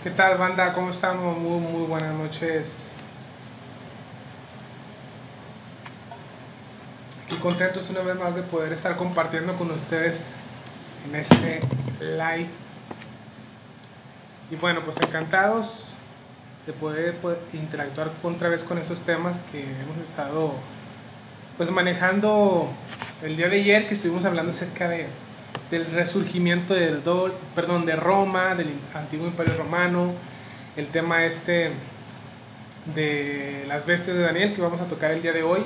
¿Qué tal, banda? ¿Cómo estamos? Muy buenas noches. Aquí contentos una vez más de poder estar compartiendo con ustedes en este live. Y bueno, pues encantados de poder interactuar otra vez con esos temas que hemos estado pues manejando el día de ayer, que estuvimos hablando acerca del resurgimiento de Roma, del antiguo imperio romano, el tema de las bestias de Daniel que vamos a tocar el día de hoy.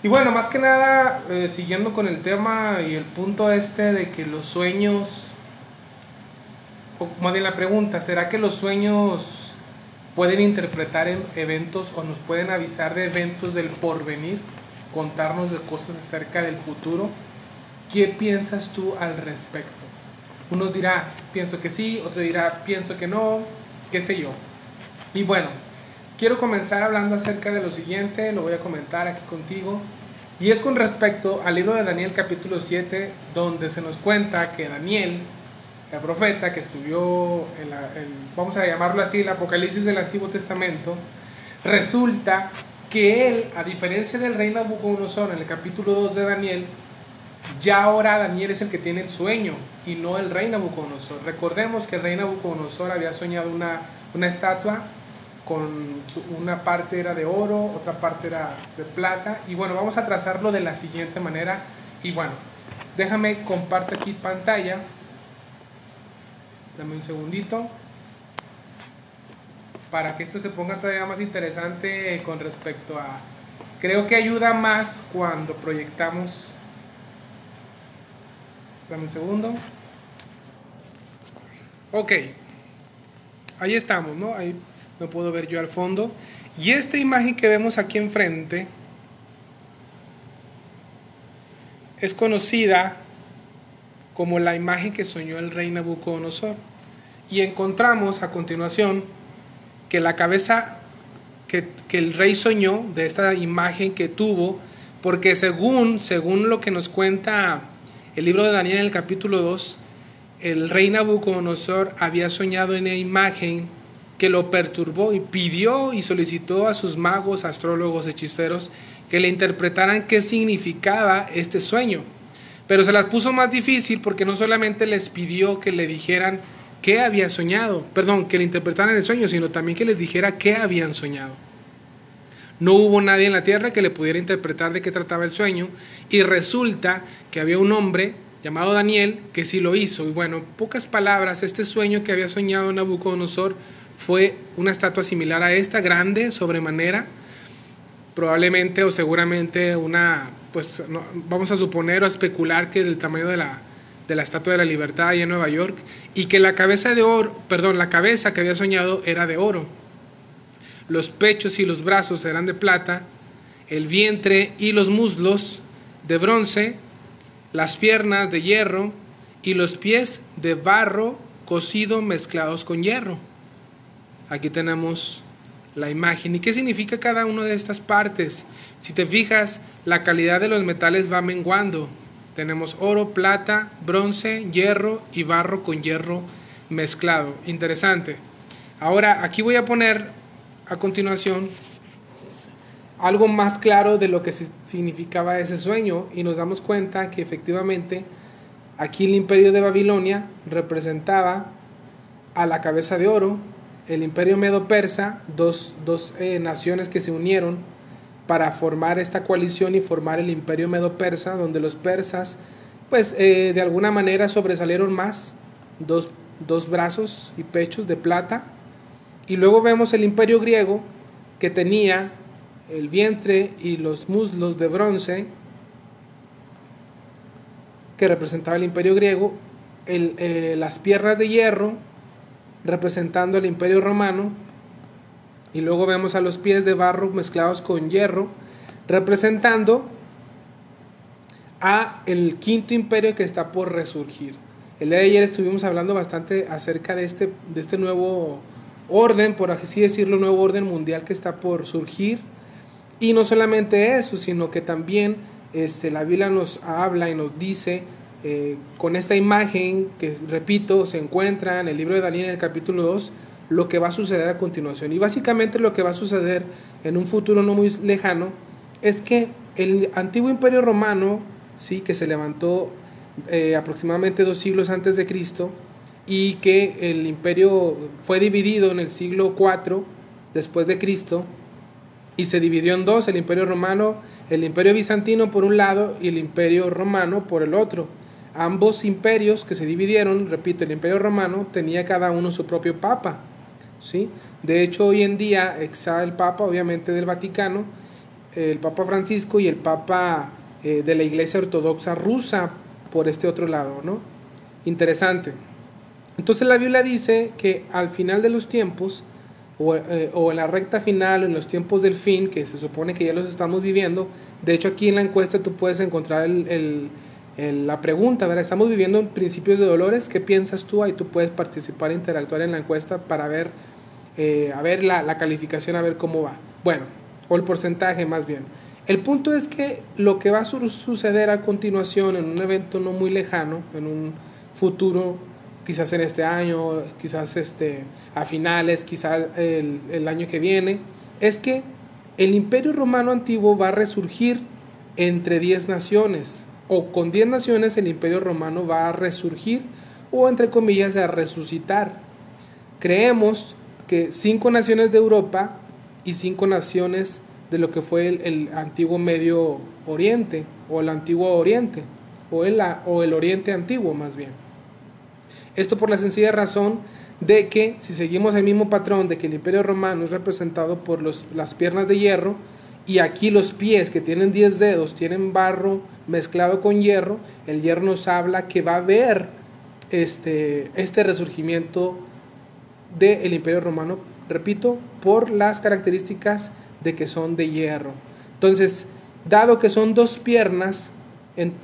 Y bueno, más que nada, siguiendo con el tema y el punto de que los sueños, o más bien la pregunta, ¿será que los sueños pueden interpretar eventos o nos pueden avisar de eventos del porvenir? Contarnos de cosas acerca del futuro. ¿Qué piensas tú al respecto? Uno dirá, pienso que sí, otro dirá, pienso que no, qué sé yo. Y bueno, quiero comenzar hablando acerca de lo siguiente, lo voy a comentar aquí contigo. Y es con respecto al libro de Daniel capítulo 7, donde se nos cuenta que Daniel, el profeta que estudió, vamos a llamarlo así, el Apocalipsis del Antiguo Testamento, resulta que él, a diferencia del rey Nabucodonosor en el capítulo 2 de Daniel, ya ahora Daniel es el que tiene el sueño y no el rey Nabucodonosor. Recordemos que el rey Nabucodonosor había soñado una estatua con una parte era de oro, otra parte era de plata. Y bueno, vamos a trazarlo de la siguiente manera. Y bueno, déjame comparto aquí pantalla. Dame un segundito para que esto se ponga todavía más interesante con respecto a... Creo que ayuda más cuando proyectamos. Dame un segundo. Ok, ahí estamos, ¿no? Ahí me puedo ver yo al fondo. Y esta imagen que vemos aquí enfrente es conocida como la imagen que soñó el rey Nabucodonosor. Y encontramos a continuación que la cabeza que el rey soñó de esta imagen que tuvo, porque según lo que nos cuenta el libro de Daniel en el capítulo 2, el rey Nabucodonosor había soñado en una imagen que lo perturbó y pidió y solicitó a sus magos, astrólogos, hechiceros que le interpretaran qué significaba este sueño. Pero se las puso más difícil porque no solamente les pidió que le dijeran qué había soñado, perdón, que le interpretaran el sueño, sino también que les dijera qué habían soñado. No hubo nadie en la tierra que le pudiera interpretar de qué trataba el sueño, y resulta que había un hombre llamado Daniel que sí lo hizo. Y bueno, en pocas palabras, este sueño que había soñado Nabucodonosor fue una estatua similar a esta, grande, sobremanera, probablemente o seguramente una, pues no, vamos a suponer o a especular que el tamaño de la Estatua de la Libertad allá en Nueva York, y que la cabeza la cabeza que había soñado era de oro. Los pechos y los brazos eran de plata, el vientre y los muslos de bronce, las piernas de hierro y los pies de barro cocido mezclados con hierro. Aquí tenemos la imagen. ¿Y qué significa cada una de estas partes? Si te fijas, la calidad de los metales va menguando. Tenemos oro, plata, bronce, hierro y barro con hierro mezclado. Interesante. Ahora, aquí voy a poner a continuación algo más claro de lo que significaba ese sueño, y nos damos cuenta que efectivamente aquí el imperio de Babilonia representaba a la cabeza de oro, el imperio medo-persa, dos naciones que se unieron para formar esta coalición y formar el imperio medo-persa, donde los persas pues de alguna manera sobresalieron más, dos brazos y pechos de plata. Y luego vemos el imperio griego, que tenía el vientre y los muslos de bronce, que representaba el imperio griego, las piernas de hierro, representando el imperio romano, y luego vemos a los pies de barro mezclados con hierro, representando a el quinto imperio que está por resurgir. El día de ayer estuvimos hablando bastante acerca de este nuevo orden, por así decirlo, nuevo orden mundial que está por surgir. Y no solamente eso, sino que también la Biblia nos habla y nos dice con esta imagen que, repito, se encuentra en el libro de Daniel en el capítulo 2, lo que va a suceder a continuación. Y básicamente lo que va a suceder en un futuro no muy lejano es que el antiguo imperio romano, sí, que se levantó aproximadamente 2 siglos antes de Cristo, y que el imperio fue dividido en el siglo IV después de Cristo, y se dividió en dos: el imperio romano, el imperio bizantino por un lado y el imperio romano por el otro. Ambos imperios que se dividieron, repito, el imperio romano tenía cada uno su propio papa, ¿sí? De hecho, hoy en día está el papa, obviamente, del Vaticano, el papa Francisco, y el papa de la Iglesia Ortodoxa rusa por este otro lado, ¿no? Interesante. Entonces la Biblia dice que al final de los tiempos, o en la recta final, en los tiempos del fin, que se supone que ya los estamos viviendo. De hecho, aquí en la encuesta tú puedes encontrar la pregunta, ¿verdad? Estamos viviendo en principios de dolores. ¿Qué piensas tú? Ahí tú puedes participar e interactuar en la encuesta para ver, a ver la calificación, a ver cómo va. Bueno, o el porcentaje más bien. El punto es que lo que va a suceder a continuación en un evento no muy lejano, en un futuro, quizás en este año, quizás a finales, quizás el año que viene, es que el Imperio Romano Antiguo va a resurgir entre 10 naciones, o con 10 naciones el Imperio Romano va a resurgir, o entre comillas a resucitar. Creemos que 5 naciones de Europa y 5 naciones de lo que fue el antiguo Medio Oriente, o el Antiguo Oriente, o el Oriente Antiguo más bien. Esto por la sencilla razón de que, si seguimos el mismo patrón de que el Imperio Romano es representado por las piernas de hierro, y aquí los pies, que tienen 10 dedos, tienen barro mezclado con hierro, el hierro nos habla que va a haber este resurgimiento del Imperio Romano, repito, por las características de que son de hierro. Entonces, dado que son 2 piernas,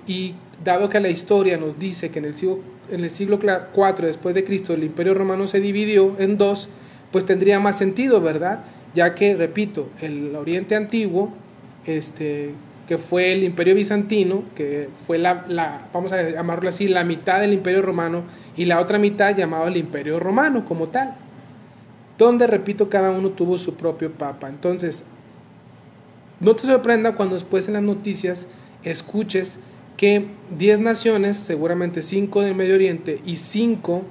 y dado que la historia nos dice que en el siglo IV después de Cristo el Imperio Romano se dividió en 2, pues tendría más sentido, ¿verdad? Ya que, repito, el Oriente Antiguo, que fue el Imperio Bizantino, que fue vamos a llamarlo así, la mitad del Imperio Romano, y la otra mitad llamado el Imperio Romano como tal, donde, repito, cada uno tuvo su propio papa. Entonces, no te sorprenda cuando después en las noticias escuches que 10 naciones, seguramente 5 del Medio Oriente y 5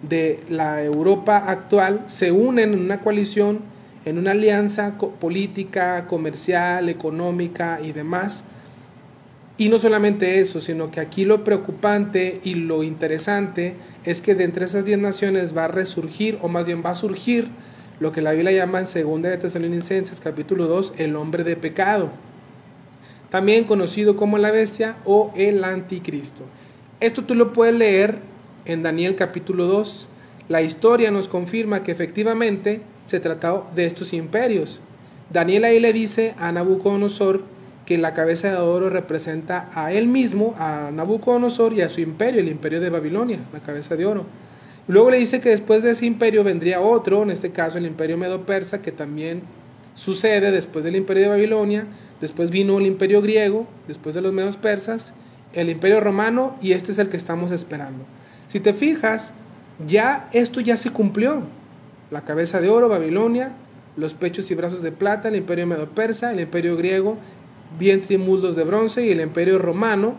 de la Europa actual, se unen en una coalición, en una alianza política, comercial, económica y demás. Y no solamente eso, sino que aquí lo preocupante y lo interesante es que de entre esas 10 naciones va a resurgir, o más bien va a surgir, lo que la Biblia llama en 2 de Tesalonicenses capítulo 2, el hombre de pecado, también conocido como la bestia o el anticristo. Esto tú lo puedes leer en Daniel capítulo 2. La historia nos confirma que efectivamente se trató de estos imperios. Daniel ahí le dice a Nabucodonosor que la cabeza de oro representa a él mismo, a Nabucodonosor, y a su imperio, el imperio de Babilonia, la cabeza de oro. Luego le dice que después de ese imperio vendría otro, en este caso el imperio medo-persa, que también sucede después del imperio de Babilonia. Después vino el imperio griego, después de los medos persas, el imperio romano, y este es el que estamos esperando. Si te fijas, esto ya se cumplió. La cabeza de oro, Babilonia, los pechos y brazos de plata, el imperio medo-persa, el imperio griego, vientre y muslos de bronce, y el imperio romano,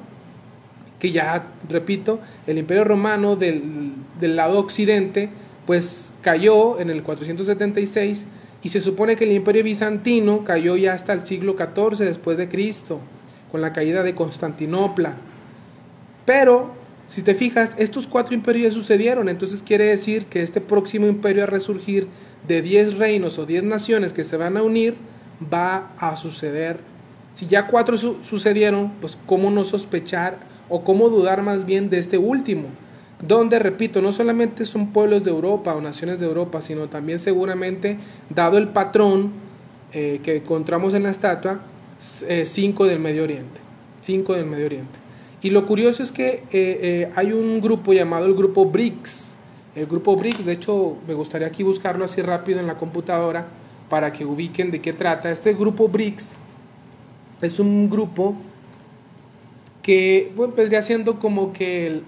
que ya, repito, el imperio romano del lado occidente, pues cayó en el 476, y se supone que el imperio bizantino cayó ya hasta el siglo XIV después de Cristo, con la caída de Constantinopla. Pero, si te fijas, estos 4 imperios ya sucedieron. Entonces quiere decir que este próximo imperio a resurgir, de 10 reinos o 10 naciones que se van a unir, va a suceder. Si ya 4 sucedieron, pues cómo no sospechar, o cómo dudar más bien de este último, donde, repito, no solamente son pueblos de Europa o naciones de Europa, sino también seguramente, dado el patrón que encontramos en la estatua, 5 del Medio Oriente. 5 del Medio Oriente. Y lo curioso es que hay un grupo llamado el grupo BRICS. El grupo BRICS, de hecho, me gustaría aquí buscarlo así rápido en la computadora para que ubiquen de qué trata. Este grupo BRICS es un grupo que vendría siendo como que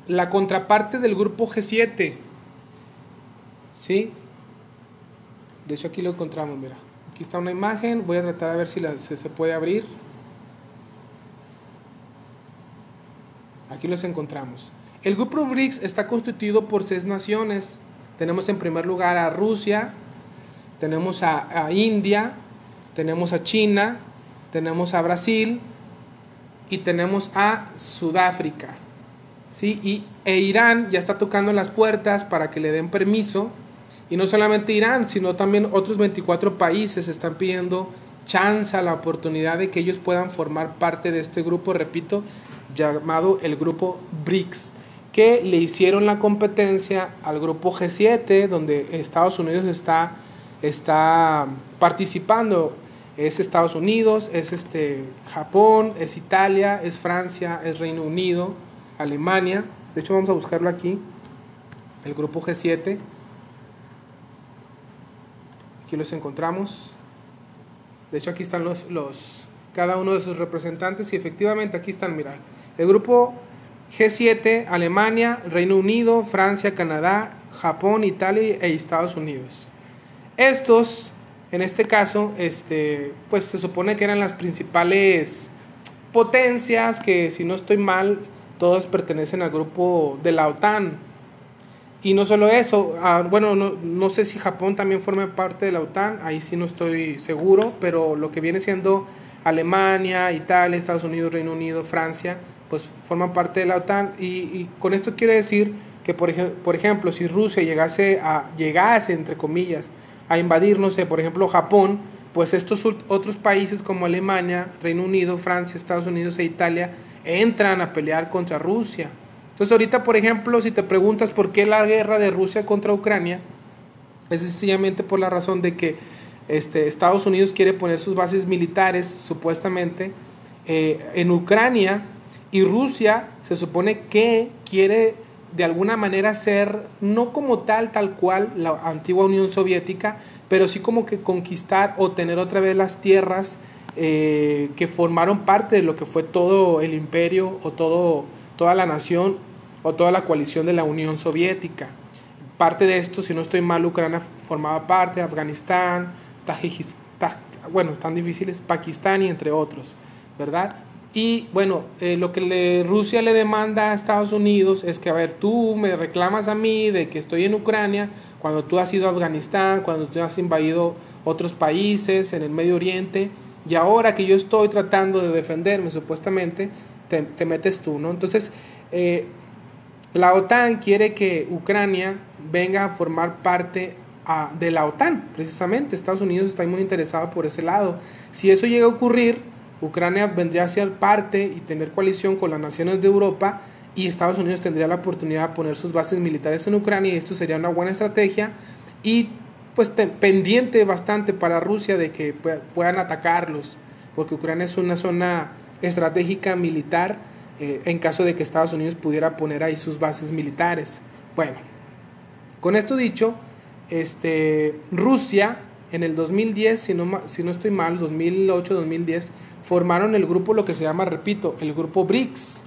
la contraparte del grupo G7, ¿sí? De hecho aquí lo encontramos, mira. Aquí está una imagen, voy a tratar de ver si se puede abrir. Aquí los encontramos. El grupo BRICS está constituido por 6 naciones. Tenemos en primer lugar a Rusia, tenemos a India, tenemos a China, tenemos a Brasil y tenemos a Sudáfrica, ¿sí? E Irán ya está tocando las puertas para que le den permiso. Y no solamente Irán, sino también otros 24 países están pidiendo chance, la oportunidad de que ellos puedan formar parte de este grupo, repito, llamado el grupo BRICS, que le hicieron la competencia al grupo G7, donde Estados Unidos está participando. Es Estados Unidos, es Japón, es Italia, es Francia, es Reino Unido, Alemania. De hecho vamos a buscarlo aquí, el grupo G7. Aquí los encontramos. De hecho aquí están cada uno de sus representantes y efectivamente aquí están, mira, el grupo G7, Alemania, Reino Unido, Francia, Canadá, Japón, Italia e Estados Unidos. Estos, en este caso, pues se supone que eran las principales potencias que, si no estoy mal, todos pertenecen al grupo de la OTAN. Y no solo eso, bueno, no sé si Japón también forma parte de la OTAN, ahí sí no estoy seguro, pero lo que viene siendo Alemania, Italia, Estados Unidos, Reino Unido, Francia, pues forman parte de la OTAN. Y con esto quiere decir que, por ejemplo, si Rusia llegase, entre comillas, a invadir, no sé, por ejemplo, Japón, pues estos otros países como Alemania, Reino Unido, Francia, Estados Unidos e Italia entran a pelear contra Rusia. Entonces ahorita, por ejemplo, si te preguntas por qué la guerra de Rusia contra Ucrania, es sencillamente por la razón de que Estados Unidos quiere poner sus bases militares, supuestamente, en Ucrania, y Rusia se supone que quiere de alguna manera ser, no como tal cual la antigua Unión Soviética, pero sí como que conquistar o tener otra vez las tierras que formaron parte de lo que fue todo el imperio o toda la nación o toda la coalición de la Unión Soviética. Parte de esto, si no estoy mal, Ucrania formaba parte, Afganistán, Tajikistán, bueno, están difíciles, Pakistán y entre otros, ¿verdad? Y bueno, lo que Rusia le demanda a Estados Unidos es que, a ver, tú me reclamas a mí de que estoy en Ucrania cuando tú has ido a Afganistán, cuando tú has invadido otros países en el Medio Oriente, y ahora que yo estoy tratando de defenderme supuestamente, te metes tú, ¿no? Entonces, la OTAN quiere que Ucrania venga a formar parte de la OTAN, precisamente. Estados Unidos está muy interesado por ese lado. Si eso llega a ocurrir, Ucrania vendría a ser parte y tener coalición con las naciones de Europa, y Estados Unidos tendría la oportunidad de poner sus bases militares en Ucrania, y esto sería una buena estrategia y pues pendiente bastante para Rusia de que puedan atacarlos, porque Ucrania es una zona estratégica militar en caso de que Estados Unidos pudiera poner ahí sus bases militares. Bueno, con esto dicho, Rusia en el 2010, si no estoy mal, 2008-2010, formaron el grupo, lo que se llama, repito, el grupo BRICS.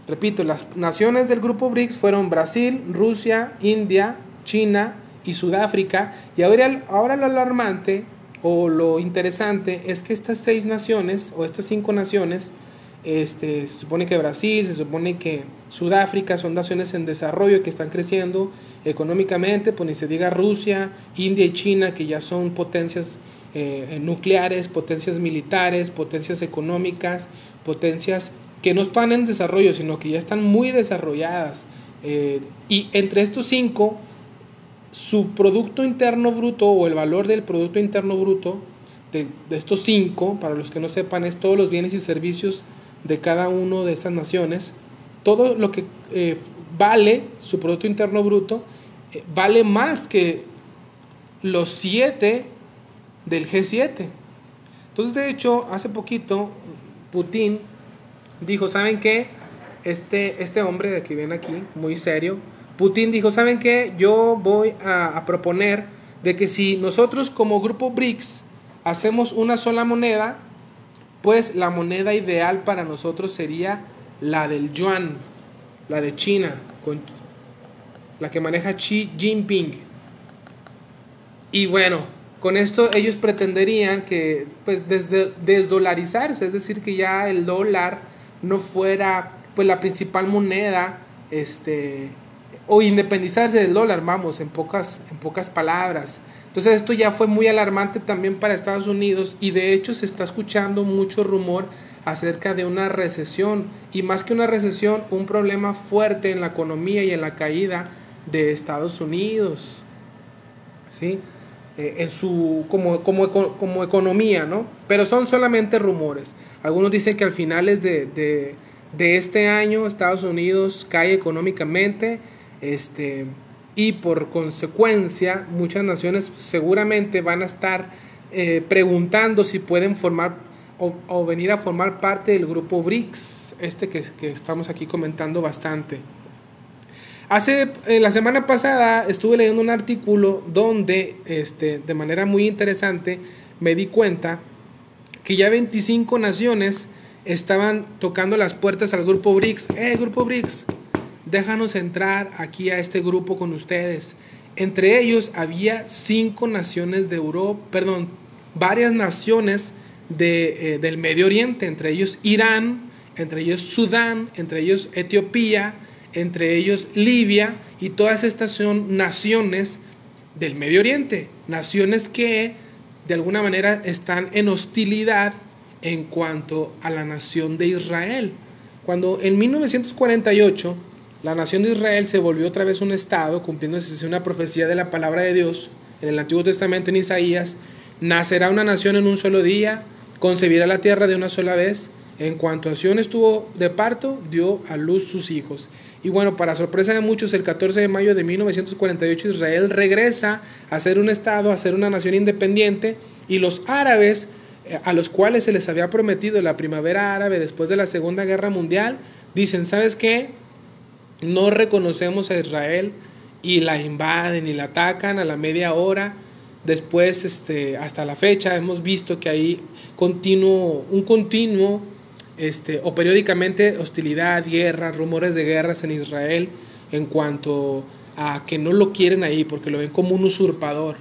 Repito, las naciones del grupo BRICS fueron Brasil, Rusia, India, China y Sudáfrica. Y ahora lo alarmante o lo interesante es que estas 6 naciones o estas 5 naciones, se supone que Brasil, se supone que Sudáfrica son naciones en desarrollo que están creciendo económicamente, pues ni se diga Rusia, India y China, que ya son potencias nucleares, potencias militares, potencias económicas, potencias que no están en desarrollo, sino que ya están muy desarrolladas. Y entre estos 5, su Producto Interno Bruto o el valor del Producto Interno Bruto de estos 5, para los que no sepan, es todos los bienes y servicios de cada una de estas naciones. Todo lo que vale su Producto Interno Bruto vale más que los 7 del G7. Entonces, de hecho, hace poquito Putin dijo, ¿saben qué? Este hombre de que viene aquí, muy serio, Putin dijo, ¿saben qué? Yo voy a proponer de que si nosotros como grupo BRICS hacemos una sola moneda, pues la moneda ideal para nosotros sería la del yuan. la de China, con la que maneja Xi Jinping. Y bueno, con esto ellos pretenderían que pues desdolarizarse, es decir, que ya el dólar no fuera pues la principal moneda, o independizarse del dólar, vamos, en pocas palabras. Entonces esto ya fue muy alarmante también para Estados Unidos, y de hecho se está escuchando mucho rumor acerca de una recesión, y más que una recesión, un problema fuerte en la economía y en la caída de Estados Unidos, ¿sí? En su como economía, ¿no? Pero son solamente rumores. Algunos dicen que al finales de este año Estados Unidos cae económicamente, y por consecuencia muchas naciones seguramente van a estar preguntando si pueden formar o venir a formar parte del grupo BRICS, que estamos aquí comentando bastante. La semana pasada estuve leyendo un artículo donde de manera muy interesante me di cuenta que ya 25 naciones estaban tocando las puertas al grupo BRICS. Grupo BRICS, déjanos entrar aquí a este grupo con ustedes. Entre ellos había 5 naciones de Europa, perdón, varias naciones del Medio Oriente, entre ellos Irán, entre ellos Sudán, entre ellos Etiopía, entre ellos Libia, y todas estas son naciones del Medio Oriente, naciones que de alguna manera están en hostilidad en cuanto a la nación de Israel. Cuando en 1948 la nación de Israel se volvió otra vez un estado, cumpliéndose una profecía de la palabra de Dios en el Antiguo Testamento, en Isaías: nacerá una nación en un solo día, concebirá la tierra de una sola vez. En cuanto a Sión estuvo de parto, dio a luz sus hijos. Y bueno, para sorpresa de muchos, el 14 de mayo de 1948 Israel regresa a ser un estado, a ser una nación independiente, y los árabes, a los cuales se les había prometido la primavera árabe después de la Segunda Guerra Mundial, dicen: ¿sabes qué? No reconocemos a Israel, y la invaden y la atacan a la media hora. Después, hasta la fecha, hemos visto que hay un continuo o periódicamente hostilidad, guerra, rumores de guerras en Israel, en cuanto a que no lo quieren ahí porque lo ven como un usurpador.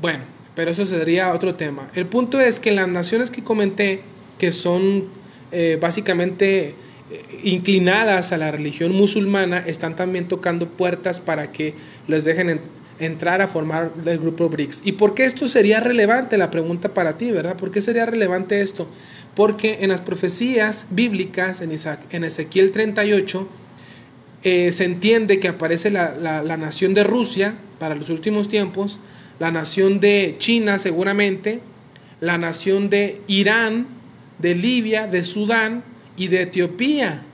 Bueno, pero eso sería otro tema. El punto es que las naciones que comenté, que son básicamente inclinadas a la religión musulmana, están también tocando puertas para que les dejen entrar a formar el grupo BRICS. ¿Y por qué esto sería relevante? La pregunta para ti, ¿verdad? ¿Por qué sería relevante esto? Porque en las profecías bíblicas, en Ezequiel 38, se entiende que aparece la nación de Rusia para los últimos tiempos, la nación de China seguramente, la nación de Irán, de Libia, de Sudán y de Etiopía.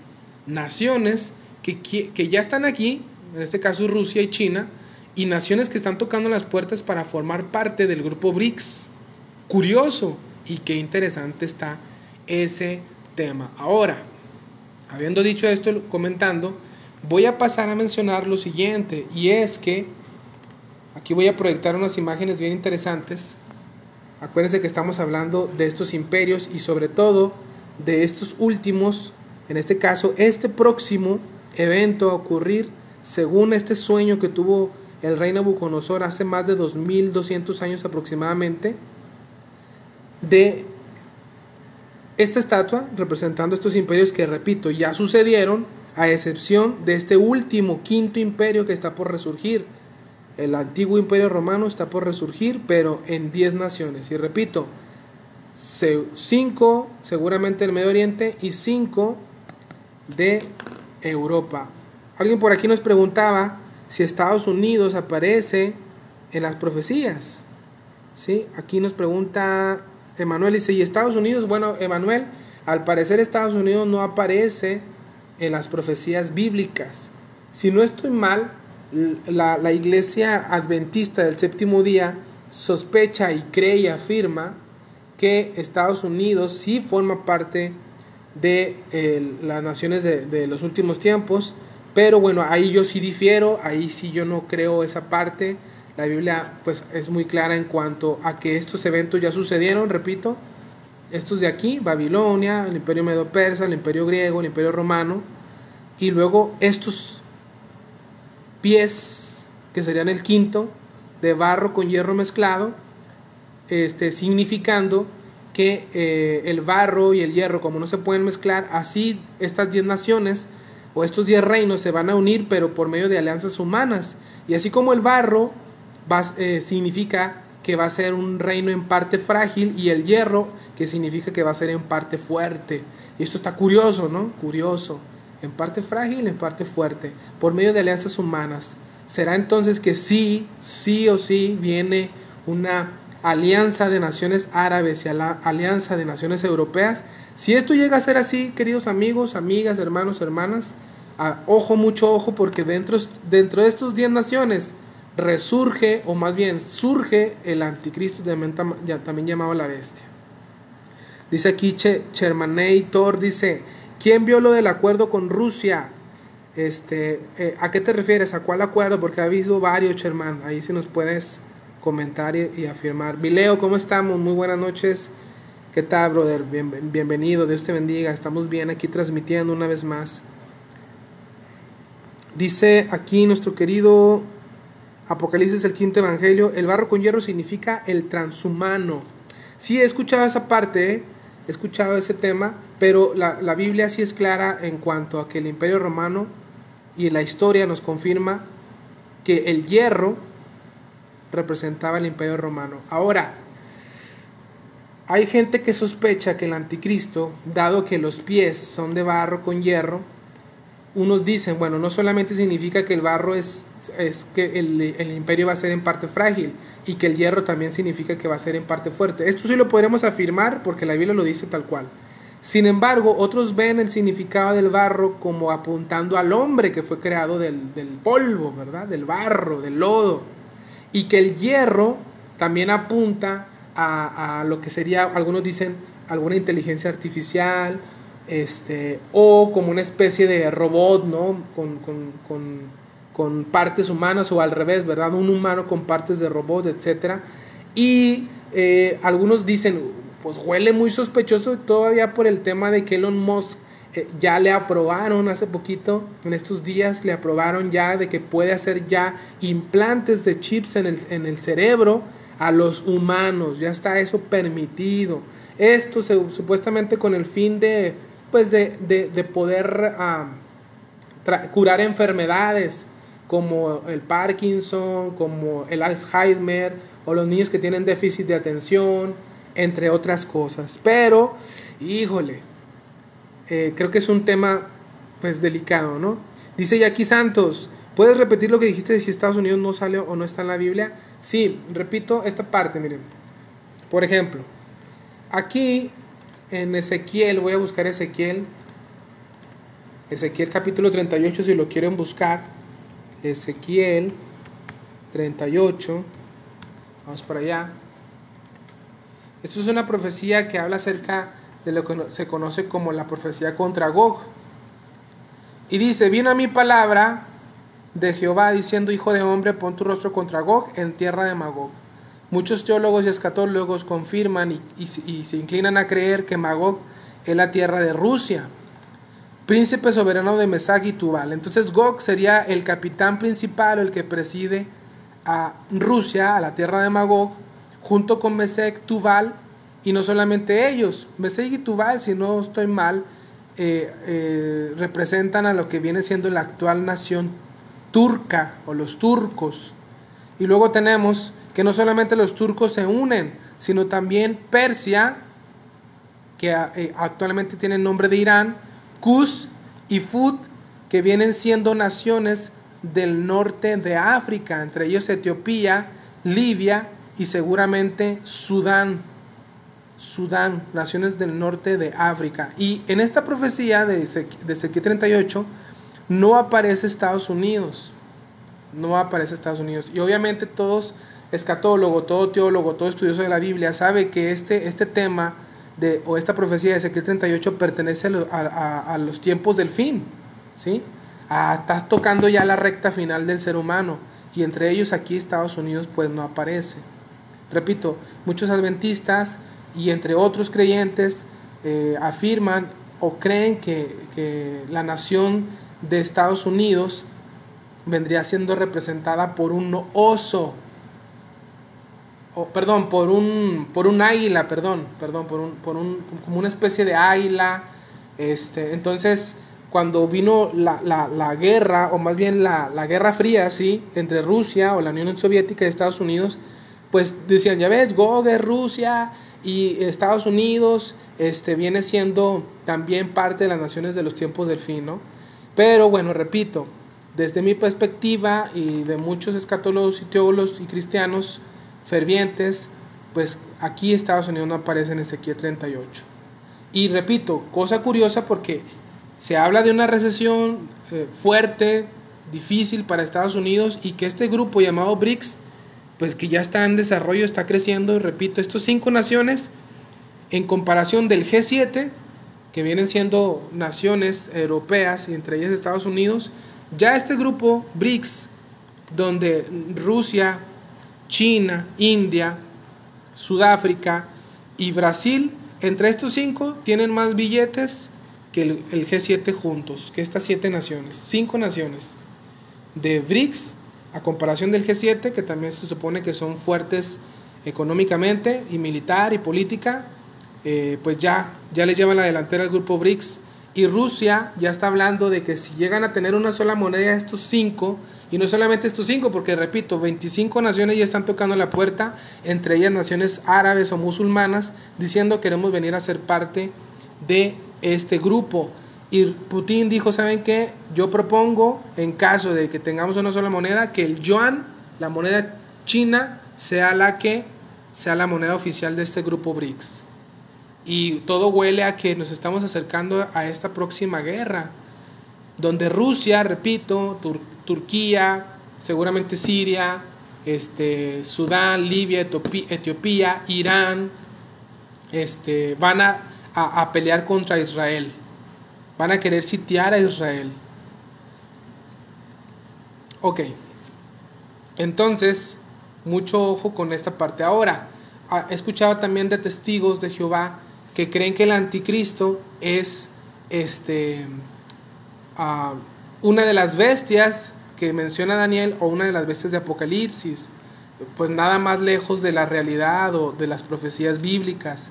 Naciones que ya están aquí, en este caso Rusia y China, y naciones que están tocando las puertas para formar parte del grupo BRICS. Curioso, y qué interesante está ese tema. Ahora, habiendo dicho esto, comentando, voy a pasar a mencionar lo siguiente, y es que aquí voy a proyectar unas imágenes bien interesantes. Acuérdense que estamos hablando de estos imperios, y sobre todo de estos últimos, en este caso este próximo evento a ocurrir según este sueño que tuvo el rey Nabucodonosor hace más de 2200 años aproximadamente, de esta estatua representando estos imperios que, repito, ya sucedieron, a excepción de este último, quinto imperio que está por resurgir. El antiguo imperio romano está por resurgir, pero en 10 naciones. Y repito, 5 seguramente del Medio Oriente y 5 de Europa. Alguien por aquí nos preguntaba si Estados Unidos aparece en las profecías. ¿Sí? Aquí nos pregunta Emanuel, dice: ¿y Estados Unidos? Bueno, Emanuel, al parecer Estados Unidos no aparece en las profecías bíblicas. Si no estoy mal, la iglesia adventista del séptimo día sospecha y cree y afirma que Estados Unidos sí forma parte de las naciones de los últimos tiempos, pero bueno, ahí yo sí difiero, ahí sí yo no creo esa parte. La Biblia pues es muy clara en cuanto a que estos eventos ya sucedieron, repito, estos de aquí: Babilonia, el imperio medo-persa, el imperio griego, el imperio romano, y luego estos pies, que serían el quinto, de barro con hierro mezclado, significando que el barro y el hierro, como no se pueden mezclar, así estas 10 naciones o estos 10 reinos se van a unir, pero por medio de alianzas humanas. Y así como el barro significa que va a ser un reino en parte frágil, y el hierro, que significa que va a ser en parte fuerte. Y esto está curioso, ¿no? Curioso. En parte frágil, en parte fuerte, por medio de alianzas humanas. ¿Será entonces que sí o sí viene una alianza de naciones árabes y la alianza de naciones europeas? Si esto llega a ser así, queridos amigos, amigas, hermanos, hermanas, ojo, mucho ojo, porque dentro de estos 10 naciones resurge, o más bien surge, el anticristo, también llamado la bestia. Dice aquí Chermanator, dice: ¿quién vio lo del acuerdo con Rusia? ¿A qué te refieres? ¿A cuál acuerdo? Porque ha habido varios, Sherman. Ahí sí nos puedes comentar y afirmar. Vileo, ¿cómo estamos? Muy buenas noches. ¿Qué tal, brother? Bienvenido, Dios te bendiga. Estamos bien aquí transmitiendo una vez más. Dice aquí nuestro querido Apocalipsis, el quinto evangelio: el barro con hierro significa el transhumano. Sí, he escuchado esa parte, he escuchado ese tema, pero la Biblia sí es clara en cuanto a que el Imperio Romano, y la historia nos confirma que el hierro representaba el Imperio Romano. Ahora, hay gente que sospecha que el anticristo, dado que los pies son de barro con hierro, unos dicen, bueno, no solamente significa que el barro es que el imperio va a ser en parte frágil, y que el hierro también significa que va a ser en parte fuerte. Esto sí lo podremos afirmar porque la Biblia lo dice tal cual. Sin embargo, otros ven el significado del barro como apuntando al hombre que fue creado del polvo, ¿verdad? Del barro, del lodo. Y que el hierro también apunta a lo que sería, algunos dicen, alguna inteligencia artificial, o como una especie de robot, ¿no? Con partes humanas, o al revés, ¿verdad? Un humano con partes de robot, etc. Y algunos dicen, pues huele muy sospechoso todavía por el tema de que Elon Musk ya le aprobaron hace poquito, en estos días le aprobaron ya de que puede hacer ya implantes de chips en el cerebro a los humanos. Ya está eso permitido. Esto supuestamente con el fin de poder curar enfermedades como el Parkinson, como el Alzheimer, o los niños que tienen déficit de atención, entre otras cosas. Pero, híjole, creo que es un tema pues delicado, ¿no? Dice Jackie Santos: ¿puedes repetir lo que dijiste de si Estados Unidos no sale o no está en la Biblia? Sí, repito esta parte, miren. Por ejemplo, aquí en Ezequiel, voy a buscar Ezequiel capítulo 38, si lo quieren buscar. Ezequiel 38, vamos para allá. Esto es una profecía que habla acerca de lo que se conoce como la profecía contra Gog. Y dice: vino a mi palabra de Jehová diciendo: hijo de hombre, pon tu rostro contra Gog en tierra de Magog. Muchos teólogos y escatólogos confirman y se inclinan a creer que Magog es la tierra de Rusia, príncipe soberano de Mesag y Tubal. Entonces Gog sería el capitán principal, o el que preside a Rusia, a la tierra de Magog, junto con Mesec, Tubal, y no solamente ellos. Mesec y Tubal, si no estoy mal, representan a lo que viene siendo la actual nación turca, o los turcos. Y luego tenemos que no solamente los turcos se unen, sino también Persia, que actualmente tiene el nombre de Irán, Cus y Fut, que vienen siendo naciones del norte de África, entre ellos Etiopía, Libia y seguramente Sudán, naciones del norte de África. Y en esta profecía de Ezequiel 38 no aparece Estados Unidos, y obviamente todos escatólogo, todo teólogo, todo estudioso de la Biblia sabe que este tema o esta profecía de Ezequiel 38 pertenece a los tiempos del fin, ¿sí? Está tocando ya la recta final del ser humano, y entre ellos aquí Estados Unidos pues no aparece. Repito, muchos adventistas y entre otros creyentes afirman o creen que la nación de Estados Unidos vendría siendo representada por un oso, por un águila, como una especie de águila. Entonces, cuando vino la guerra, o más bien la Guerra Fría, ¿sí?, entre Rusia o la Unión Soviética y Estados Unidos, pues decían, ya ves, Gogue, Rusia y Estados Unidos viene siendo también parte de las naciones de los tiempos del fin, ¿no? Pero bueno, repito, desde mi perspectiva y de muchos escatólogos y teólogos y cristianos fervientes, pues aquí Estados Unidos no aparece en Ezequiel 38. Y repito, cosa curiosa, porque se habla de una recesión fuerte, difícil para Estados Unidos, y que este grupo llamado BRICS, pues que ya está en desarrollo, está creciendo. Y repito, estos 5 naciones, en comparación del G7, que vienen siendo naciones europeas y entre ellas Estados Unidos, ya este grupo BRICS, donde Rusia, China, India, Sudáfrica y Brasil, entre estos 5 tienen más billetes que el G7 juntos, que estas 7 naciones, 5 naciones de BRICS, a comparación del G7, que también se supone que son fuertes económicamente y militar y política, pues ya le llevan la delantera al grupo BRICS. Y Rusia ya está hablando de que si llegan a tener una sola moneda estos 5, y no solamente estos 5, porque repito, 25 naciones ya están tocando la puerta, entre ellas naciones árabes o musulmanas, diciendo queremos venir a ser parte de este grupo. Y Putin dijo, ¿saben qué? Yo propongo, en caso de que tengamos una sola moneda, que el yuan, la moneda china, sea la moneda oficial de este grupo BRICS. Y todo huele a que nos estamos acercando a esta próxima guerra, donde Rusia, repito, Turquía, seguramente Siria, Sudán, Libia, Etiopía, Irán, van a pelear contra Israel. Van a querer sitiar a Israel. Ok. Entonces, mucho ojo con esta parte. Ahora, he escuchado también de testigos de Jehová que creen que el anticristo es una de las bestias que menciona Daniel, o una de las bestias de Apocalipsis. Pues nada más lejos de la realidad o de las profecías bíblicas.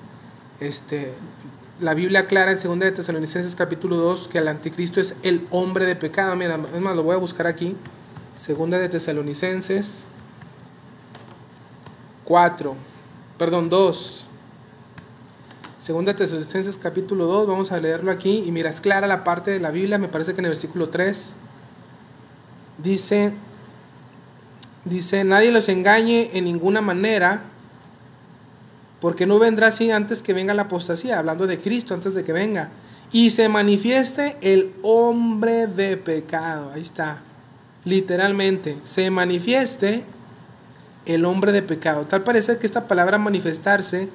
La Biblia aclara en 2 de Tesalonicenses capítulo 2 que el anticristo es el hombre de pecado. Mira, es más, lo voy a buscar aquí. 2 de Tesalonicenses 2. 2 de Tesalonicenses capítulo 2, vamos a leerlo aquí. Y mira, es clara la parte de la Biblia, me parece que en el versículo 3 dice, nadie los engañe en ninguna manera, porque no vendrá así antes que venga la apostasía, hablando de Cristo, antes de que venga, y se manifieste el hombre de pecado. Ahí está, literalmente, se manifieste el hombre de pecado. Tal parece que esta palabra manifestarse,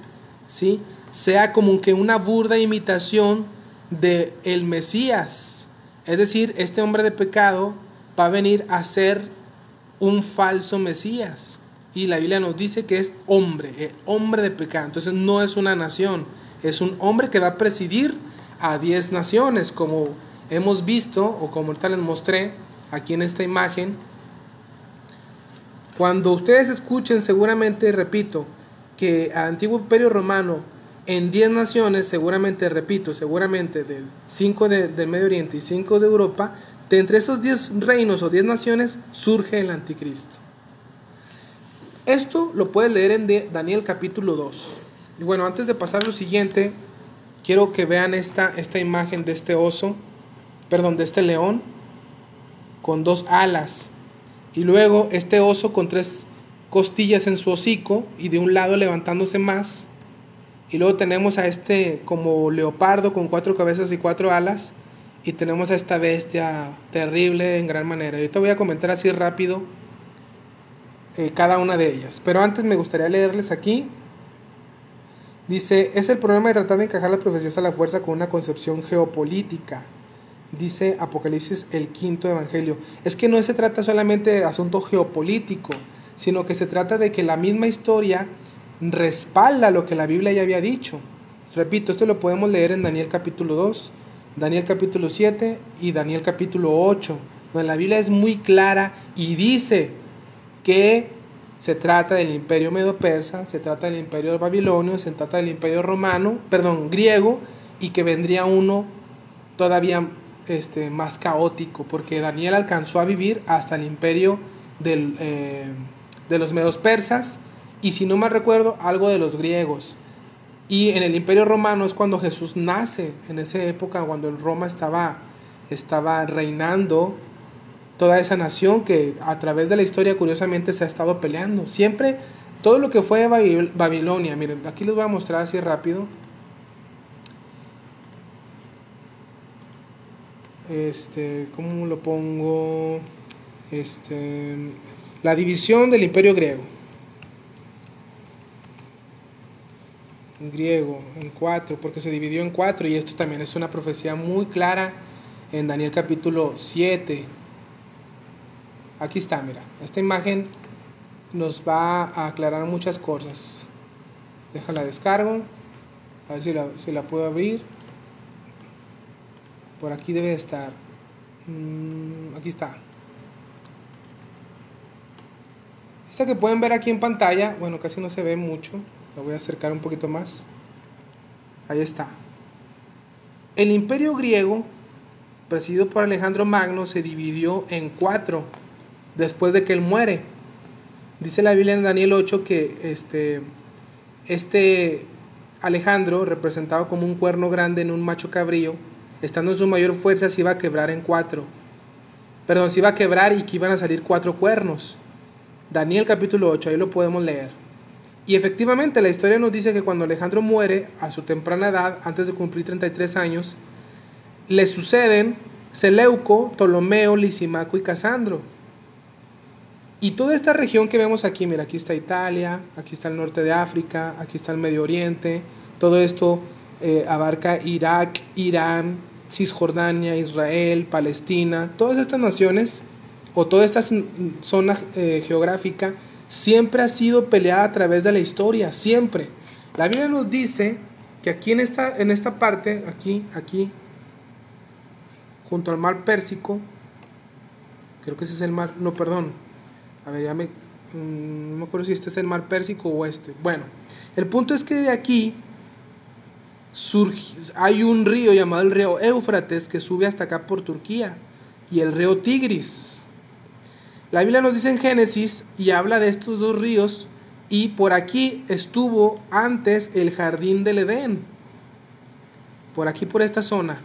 ¿sí?, sea como que una burda imitación de el Mesías. Es decir, este hombre de pecado va a venir a ser un falso Mesías. Y la Biblia nos dice que es hombre, el hombre de pecado. Entonces no es una nación, es un hombre que va a presidir a 10 naciones, como hemos visto, o como ahorita les mostré aquí en esta imagen. Cuando ustedes escuchen, seguramente, repito, que al antiguo imperio romano en 10 naciones, seguramente de 5 del Medio Oriente y 5 de Europa, de entre esos 10 reinos o 10 naciones surge el anticristo. Esto lo puedes leer en Daniel capítulo 2. Y bueno, antes de pasar a lo siguiente, quiero que vean esta imagen de este oso, de este león con 2 alas, y luego este oso con 3 costillas en su hocico y de un lado levantándose más. Y luego tenemos a como leopardo con 4 cabezas y 4 alas. Y tenemos a esta bestia terrible en gran manera. Ahorita voy a comentar así rápido cada una de ellas. Pero antes me gustaría leerles aquí. Dice, es el problema de tratar de encajar las profecías a la fuerza con una concepción geopolítica. Dice Apocalipsis, el 5º evangelio. Es que no se trata solamente de asunto geopolítico, sino que se trata de que la misma historia respalda lo que la Biblia ya había dicho. Repito, esto lo podemos leer en Daniel capítulo 2, Daniel capítulo 7 y Daniel capítulo 8, donde la Biblia es muy clara y dice que se trata del imperio medo-persa, se trata del imperio babilonio, se trata del imperio griego, y que vendría uno todavía más caótico, porque Daniel alcanzó a vivir hasta el imperio de los medos persas, y si no mal recuerdo, algo de los griegos. Y en el imperio romano es cuando Jesús nace, en esa época cuando en Roma estaba reinando toda esa nación que a través de la historia curiosamente se ha estado peleando. Siempre, todo lo que fue Babilonia, miren, aquí les voy a mostrar así rápido. ¿Cómo lo pongo? La división del imperio griego. En 4, porque se dividió en 4, y esto también es una profecía muy clara en Daniel capítulo 7. Aquí está, mira, esta imagen nos va a aclarar muchas cosas. Déjala descargo, a ver si la puedo abrir. Por aquí debe estar. Aquí está. Esta que pueden ver aquí en pantalla, bueno, casi no se ve mucho. La voy a acercar un poquito más. Ahí está. El imperio griego, presidido por Alejandro Magno, se dividió en 4 después de que él muere. Dice la Biblia en Daniel 8 que este Alejandro, representado como un cuerno grande en un macho cabrío, estando en su mayor fuerza, se iba a quebrar en 4. Perdón, se iba a quebrar y que iban a salir 4 cuernos. Daniel capítulo 8, ahí lo podemos leer. Y efectivamente la historia nos dice que cuando Alejandro muere a su temprana edad, antes de cumplir 33 años, le suceden Seleuco, Ptolomeo, Lisimaco y Casandro. Y toda esta región que vemos aquí, mira, aquí está Italia, aquí está el norte de África, aquí está el Medio Oriente, todo esto abarca Irak, Irán, Cisjordania, Israel, Palestina, todas estas naciones o toda esta zona geográfica siempre ha sido peleada a través de la historia, siempre. La Biblia nos dice que aquí en esta parte, aquí, junto al mar Pérsico, creo que ese es el mar, no, perdón, a ver, no me acuerdo si este es el mar Pérsico o este. Bueno, el punto es que de aquí hay un río llamado el río Éufrates que sube hasta acá por Turquía, y el río Tigris. La Biblia nos dice en Génesis y habla de estos dos ríos, y por aquí estuvo antes el jardín del Edén, por aquí, por esta zona.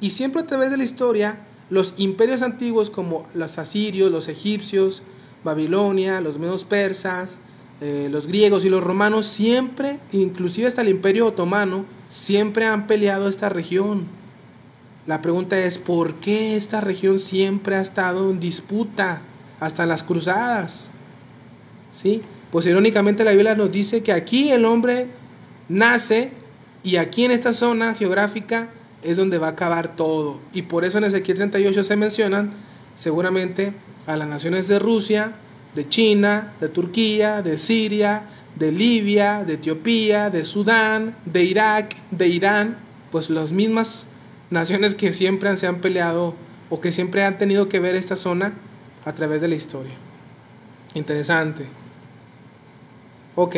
Y siempre a través de la historia, los imperios antiguos como los asirios, los egipcios, Babilonia, los medos persas, los griegos y los romanos, siempre, inclusive hasta el imperio otomano, siempre han peleado esta región. La pregunta es, ¿por qué esta región siempre ha estado en disputa hasta las cruzadas? ¿Sí? Pues irónicamente la Biblia nos dice que aquí el hombre nace, y aquí en esta zona geográfica es donde va a acabar todo. Y por eso en Ezequiel 38 se mencionan seguramente a las naciones de Rusia, de China, de Turquía, de Siria, de Libia, de Etiopía, de Sudán, de Irak, de Irán, pues las mismas naciones que siempre se han peleado o que siempre han tenido que ver esta zona a través de la historia. Interesante. Ok,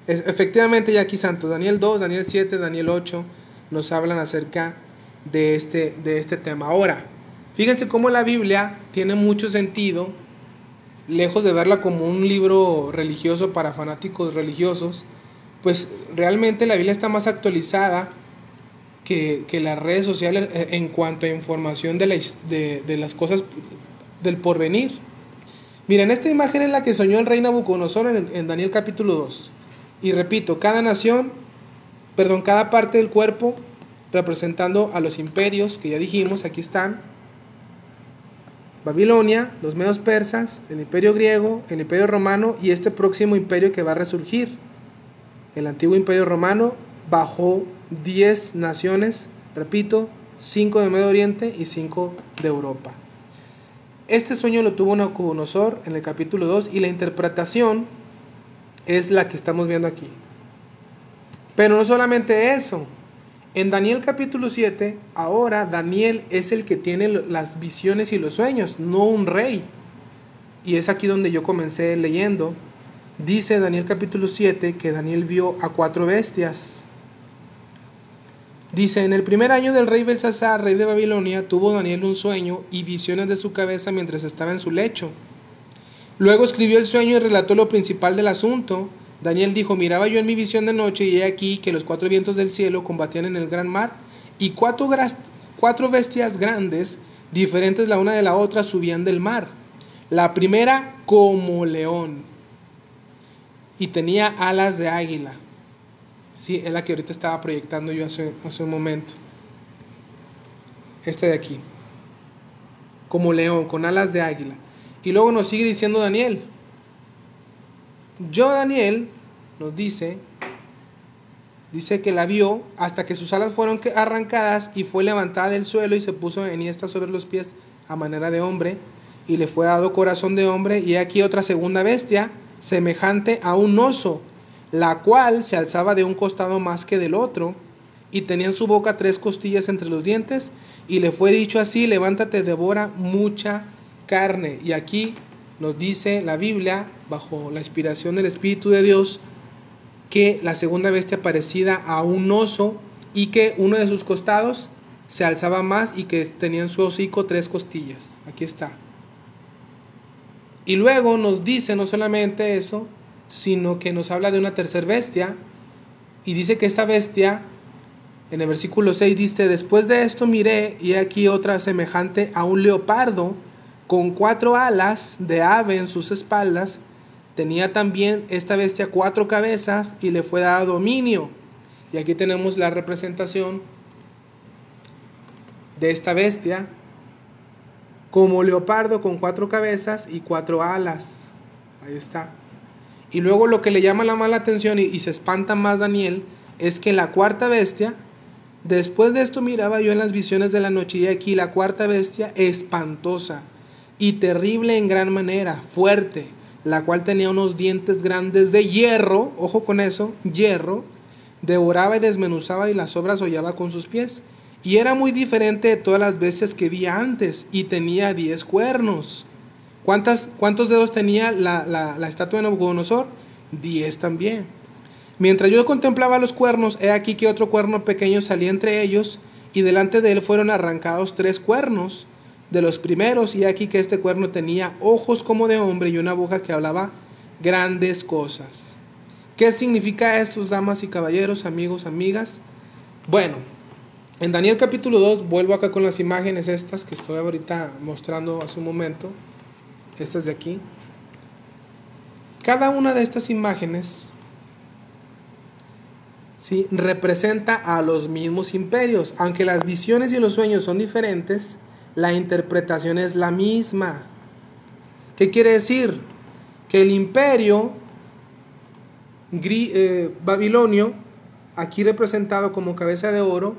efectivamente ya aquí santos, Daniel 2, Daniel 7, Daniel 8 nos hablan acerca de este tema. Ahora, fíjense cómo la Biblia tiene mucho sentido, lejos de verla como un libro religioso para fanáticos religiosos, pues realmente la Biblia está más actualizada que las redes sociales en cuanto a información de las cosas del porvenir. Miren, esta imagen es la que soñó el rey Nabucodonosor en Daniel capítulo 2. Y repito, cada parte del cuerpo representando a los imperios que ya dijimos, aquí están. Babilonia, los medos persas, el imperio griego, el imperio romano y este próximo imperio que va a resurgir. El antiguo imperio romano bajo 10 naciones, repito, 5 de Medio Oriente y 5 de Europa. Este sueño lo tuvo Nabucodonosor en el capítulo 2 y la interpretación es la que estamos viendo aquí. Pero no solamente eso, En Daniel capítulo 7, ahora Daniel es el que tiene las visiones y los sueños, no un rey. Y es aquí donde yo comencé leyendo. Dice Daniel capítulo 7 que Daniel vio a 4 bestias. Dice, en el primer año del rey Belsasar, rey de Babilonia, tuvo Daniel un sueño y visiones de su cabeza mientras estaba en su lecho. Luego escribió el sueño y relató lo principal del asunto. Daniel dijo, miraba yo en mi visión de noche y he aquí que los 4 vientos del cielo combatían en el gran mar y 4 bestias grandes, diferentes la una de la otra, subían del mar. La primera como león y tenía alas de águila. Sí, es la que ahorita estaba proyectando yo hace un momento. Esta de aquí. Como león, con alas de águila. Y luego nos sigue diciendo Daniel. Yo, Daniel, nos dice que la vio hasta que sus alas fueron arrancadas y fue levantada del suelo y se puso enhiesta sobre los pies a manera de hombre y le fue dado corazón de hombre y aquí otra segunda bestia semejante a un oso, la cual se alzaba de un costado más que del otro y tenía en su boca 3 costillas entre los dientes y le fue dicho así, levántate, devora mucha carne. Y aquí nos dice la Biblia, bajo la inspiración del Espíritu de Dios, que la segunda bestia parecida a un oso y que uno de sus costados se alzaba más y que tenía en su hocico 3 costillas. Aquí está. Y luego nos dice no solamente eso, sino que nos habla de una tercera bestia y dice que esta bestia, en el versículo 6 dice, después de esto miré y aquí otra semejante a un leopardo con 4 alas de ave en sus espaldas. Tenía también esta bestia 4 cabezas y le fue dado dominio. Y aquí tenemos la representación de esta bestia como leopardo con 4 cabezas y 4 alas. Ahí está. Y luego lo que le llama la mala atención y se espanta más Daniel es que la cuarta bestia, después de esto miraba yo en las visiones de la noche y aquí la cuarta bestia espantosa y terrible en gran manera, fuerte, la cual tenía unos dientes grandes de hierro, ojo con eso, hierro, devoraba y desmenuzaba y las obras hollaba con sus pies. Y era muy diferente de todas las veces que vi antes y tenía 10 cuernos. ¿Cuántos dedos tenía la estatua de Nabucodonosor? 10 también. Mientras yo contemplaba los cuernos, he aquí que otro cuerno pequeño salía entre ellos, y delante de él fueron arrancados 3 cuernos de los primeros, y he aquí que este cuerno tenía ojos como de hombre y una boca que hablaba grandes cosas. ¿Qué significa esto, damas y caballeros, amigos, amigas? Bueno, en Daniel capítulo 2, vuelvo acá con las imágenes estas que estoy ahorita mostrando hace un momento. Estas de aquí. Cada una de estas imágenes, ¿sí?, representa a los mismos imperios. Aunque las visiones y los sueños son diferentes, la interpretación es la misma. ¿Qué quiere decir? Que el imperio babilonio, aquí representado como cabeza de oro,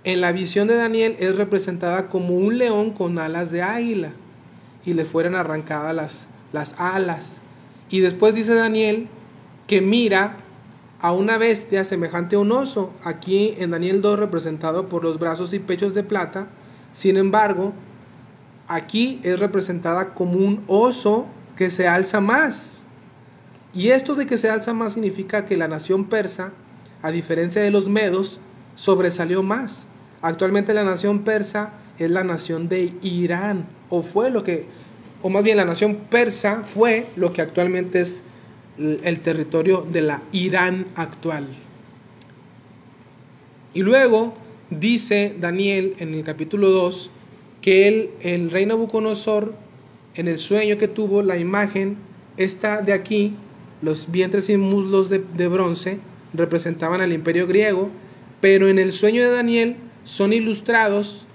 en la visión de Daniel es representada como un león con alas de águila y le fueron arrancadas las alas. Y después dice Daniel que mira a una bestia semejante a un oso, aquí en Daniel 2 representado por los brazos y pechos de plata. Sin embargo, aquí es representada como un oso que se alza más. Y esto de que se alza más significa que la nación persa, a diferencia de los medos, sobresalió más. Actualmente la nación persa es la nación de Irán, o más bien la nación persa fue lo que actualmente es el territorio de la Irán actual. Y luego dice Daniel en el capítulo 2 que el rey Nabucodonosor, en el sueño que tuvo, la imagen esta de aquí, los vientres y muslos de bronce, representaban al imperio griego, pero en el sueño de Daniel son ilustrados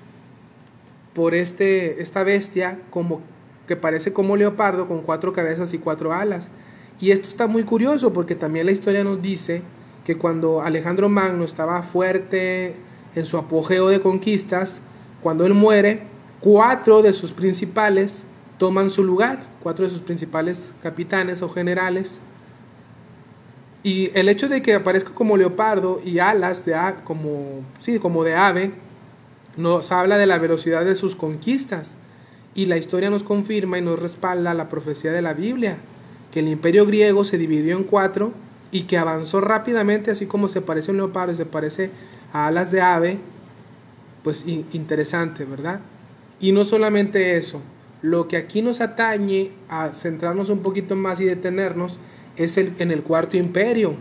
por esta bestia como que parece como leopardo con 4 cabezas y 4 alas. Y esto está muy curioso porque también la historia nos dice que cuando Alejandro Magno estaba fuerte en su apogeo de conquistas, cuando él muere, 4 de sus principales toman su lugar, 4 de sus principales capitanes o generales Y el hecho de que aparezca como leopardo y alas como de ave, nos habla de la velocidad de sus conquistas. Y la historia nos confirma y nos respalda la profecía de la Biblia, que el imperio griego se dividió en cuatro y que avanzó rápidamente, así como se parece a un leopardo y se parece a alas de ave. Pues interesante, ¿verdad? Y no solamente eso, lo que aquí nos atañe a centrarnos un poquito más y detenernos es en el cuarto imperio.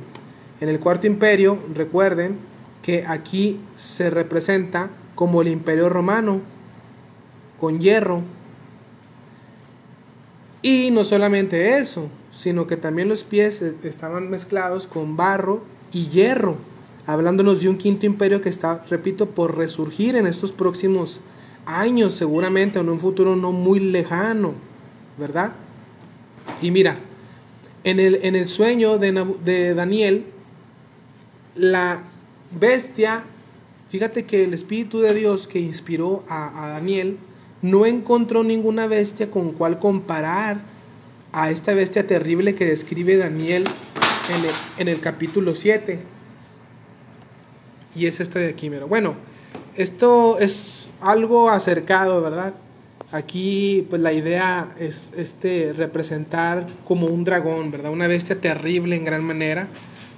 En el cuarto imperio, recuerden que aquí se representa como el imperio romano, con hierro. Y no solamente eso, sino que también los pies estaban mezclados con barro y hierro, hablándonos de un quinto imperio que está, repito, por resurgir en estos próximos años, seguramente, o en un futuro no muy lejano, ¿verdad? Y mira, en el sueño de Daniel, la bestia, fíjate que el Espíritu de Dios que inspiró a Daniel no encontró ninguna bestia con cual comparar a esta bestia terrible que describe Daniel en el capítulo 7. Y es esta de aquí, mira. Bueno, esto es algo acercado, ¿verdad? Aquí pues la idea es representar como un dragón, ¿verdad? Una bestia terrible en gran manera.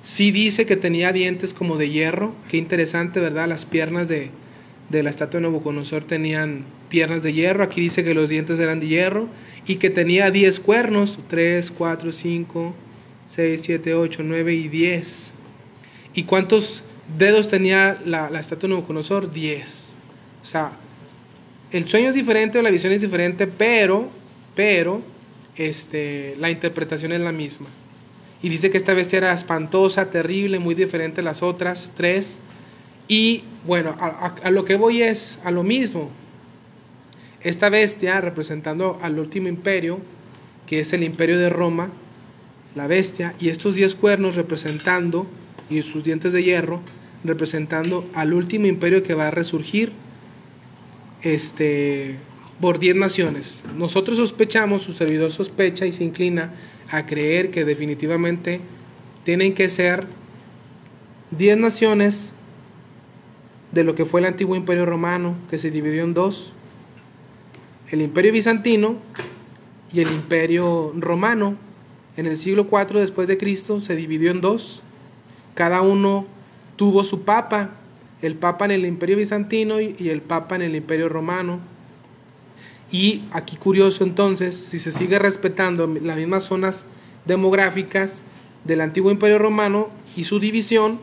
Sí dice que tenía dientes como de hierro. Qué interesante, ¿verdad? Las piernas de la estatua de Nabucodonosor tenían piernas de hierro. Aquí dice que los dientes eran de hierro y que tenía 10 cuernos, 3, 4, 5, 6, 7, 8, 9 y 10. ¿Y cuántos dedos tenía la estatua de Nabucodonosor? 10. O sea, el sueño es diferente o la visión es diferente, pero la interpretación es la misma. Y dice que esta bestia era espantosa, terrible, muy diferente a las otras 3. Y bueno, a lo que voy es a lo mismo. Esta bestia representando al último imperio, que es el imperio de Roma, la bestia, y estos 10 cuernos representando, y sus dientes de hierro, representando al último imperio que va a resurgir por 10 naciones. Nosotros sospechamos, su servidor sospecha y se inclina a creer que definitivamente tienen que ser 10 naciones de lo que fue el antiguo imperio romano, que se dividió en dos: el imperio bizantino y el imperio romano. En el siglo IV después de Cristo se dividió en dos. Cada uno tuvo su papa, el papa en el imperio bizantino y el papa en el imperio romano. Y aquí curioso entonces, si se sigue respetando las mismas zonas demográficas del antiguo imperio romano y su división,